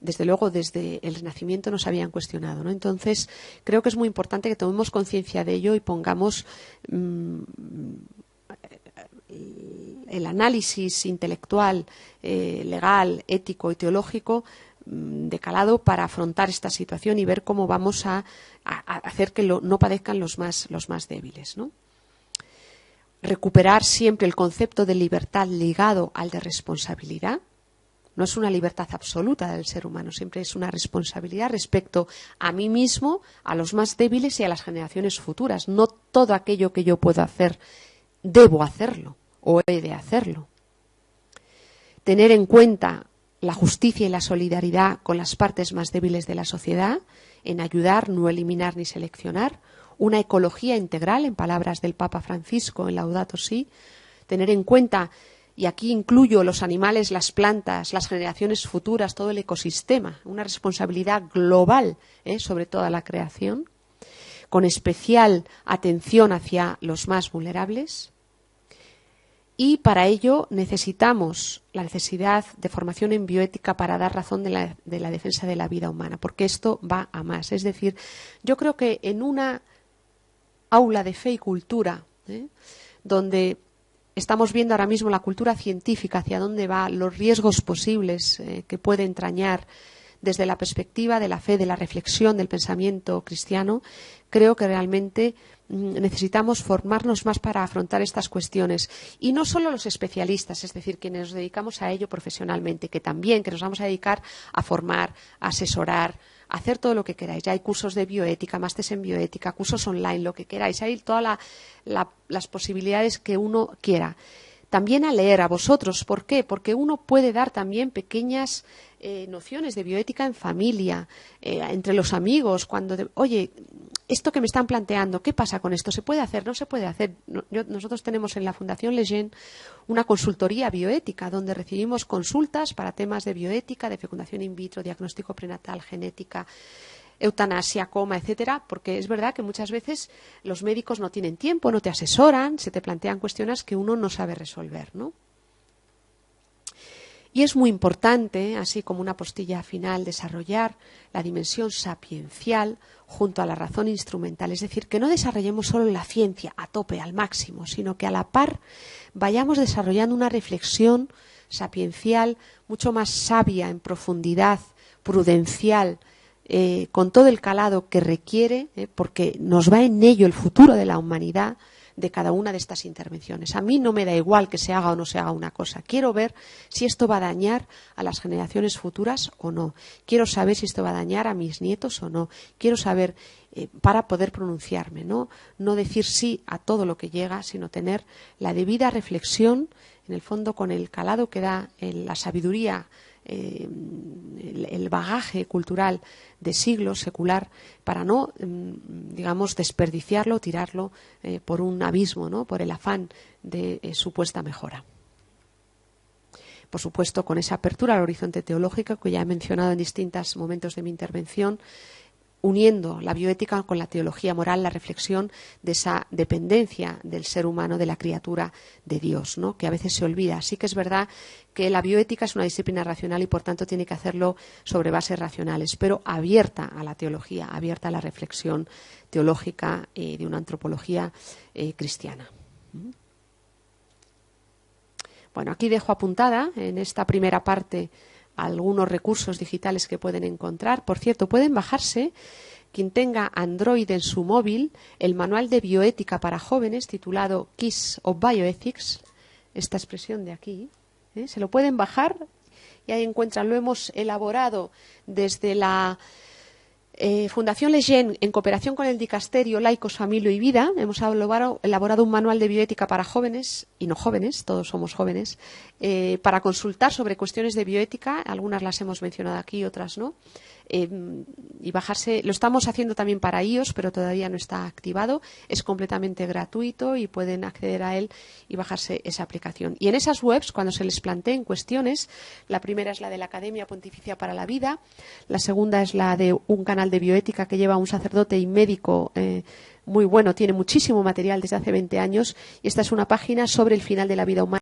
desde luego, desde el Renacimiento no se habían cuestionado, ¿no? Entonces, creo que es muy importante que tomemos conciencia de ello y pongamos el análisis intelectual, legal, ético y teológico de calado para afrontar esta situación y ver cómo vamos a hacer que no padezcan los más débiles, ¿no? Recuperar siempre el concepto de libertad ligado al de responsabilidad. No es una libertad absoluta del ser humano, siempre es una responsabilidad respecto a mí mismo, a los más débiles y a las generaciones futuras. No todo aquello que yo puedo hacer, debo hacerlo o he de hacerlo. Tener en cuenta la justicia y la solidaridad con las partes más débiles de la sociedad, en ayudar, no eliminar ni seleccionar, una ecología integral, en palabras del Papa Francisco en Laudato Si, tener en cuenta, y aquí incluyo los animales, las plantas, las generaciones futuras, todo el ecosistema, una responsabilidad global sobre toda la creación, con especial atención hacia los más vulnerables, Y para ello necesitamos la necesidad de formación en bioética para dar razón de la defensa de la vida humana, porque esto va a más. Es decir, yo creo que en una aula de fe y cultura, donde estamos viendo ahora mismo la cultura científica, hacia dónde va, los riesgos posibles que puede entrañar desde la perspectiva de la fe, de la reflexión, del pensamiento cristiano, creo que realmente necesitamos formarnos más para afrontar estas cuestiones. Y no solo los especialistas, es decir, quienes nos dedicamos a ello profesionalmente, que también, que nos vamos a dedicar a formar, a asesorar, a hacer todo lo que queráis. Ya hay cursos de bioética, másteres en bioética, cursos online, lo que queráis. Hay todas las posibilidades que uno quiera. También a leer a vosotros. ¿Por qué? Porque uno puede dar también pequeñas nociones de bioética en familia, entre los amigos, oye, esto que me están planteando, ¿qué pasa con esto? ¿Se puede hacer? ¿No se puede hacer? Nosotros tenemos en la Fundación Lejeune una consultoría bioética donde recibimos consultas para temas de bioética, de fecundación in vitro, diagnóstico prenatal, genética, eutanasia, coma, etcétera, porque es verdad que muchas veces los médicos no tienen tiempo, no te asesoran, se te plantean cuestiones que uno no sabe resolver, ¿no? Y es muy importante, así como una postilla final, desarrollar la dimensión sapiencial junto a la razón instrumental. Es decir, que no desarrollemos solo la ciencia a tope, al máximo, sino que a la par vayamos desarrollando una reflexión sapiencial mucho más sabia, en profundidad, prudencial, con todo el calado que requiere, porque nos va en ello el futuro de la humanidad, de cada una de estas intervenciones. A mí no me da igual que se haga o no se haga una cosa. Quiero ver si esto va a dañar a las generaciones futuras o no. Quiero saber si esto va a dañar a mis nietos o no. Quiero saber para poder pronunciarme, ¿no? No decir sí a todo lo que llega, sino tener la debida reflexión, en el fondo con el calado que da la sabiduría, el bagaje cultural de siglos secular, para no, digamos, desperdiciarlo, tirarlo por un abismo, ¿no? Por el afán de supuesta mejora. Por supuesto, con esa apertura al horizonte teológico que ya he mencionado en distintos momentos de mi intervención, uniendo la bioética con la teología moral, la reflexión de esa dependencia del ser humano, de la criatura de Dios, ¿no? Que a veces se olvida. Sí que es verdad que la bioética es una disciplina racional y por tanto tiene que hacerlo sobre bases racionales, pero abierta a la teología, abierta a la reflexión teológica de una antropología cristiana. Bueno, aquí dejo apuntada en esta primera parte algunos recursos digitales que pueden encontrar. Por cierto, pueden bajarse, quien tenga Android en su móvil, el manual de bioética para jóvenes titulado Keys of Bioethics, esta expresión de aquí, se lo pueden bajar y ahí encuentran, lo hemos elaborado desde la Fundación Lejeune, en cooperación con el Dicasterio Laicos, Familia y Vida. Hemos elaborado un manual de bioética para jóvenes y no jóvenes, todos somos jóvenes, para consultar sobre cuestiones de bioética. Algunas las hemos mencionado aquí, otras no. Y bajarse, lo estamos haciendo también para iOS, pero todavía no está activado. Es completamente gratuito y pueden acceder a él y bajarse esa aplicación. Y en esas webs, cuando se les planteen cuestiones, la primera es la de la Academia Pontificia para la Vida, la segunda es la de un canal de bioética que lleva un sacerdote y médico muy bueno, tiene muchísimo material desde hace 20 años, y esta es una página sobre el final de la vida humana.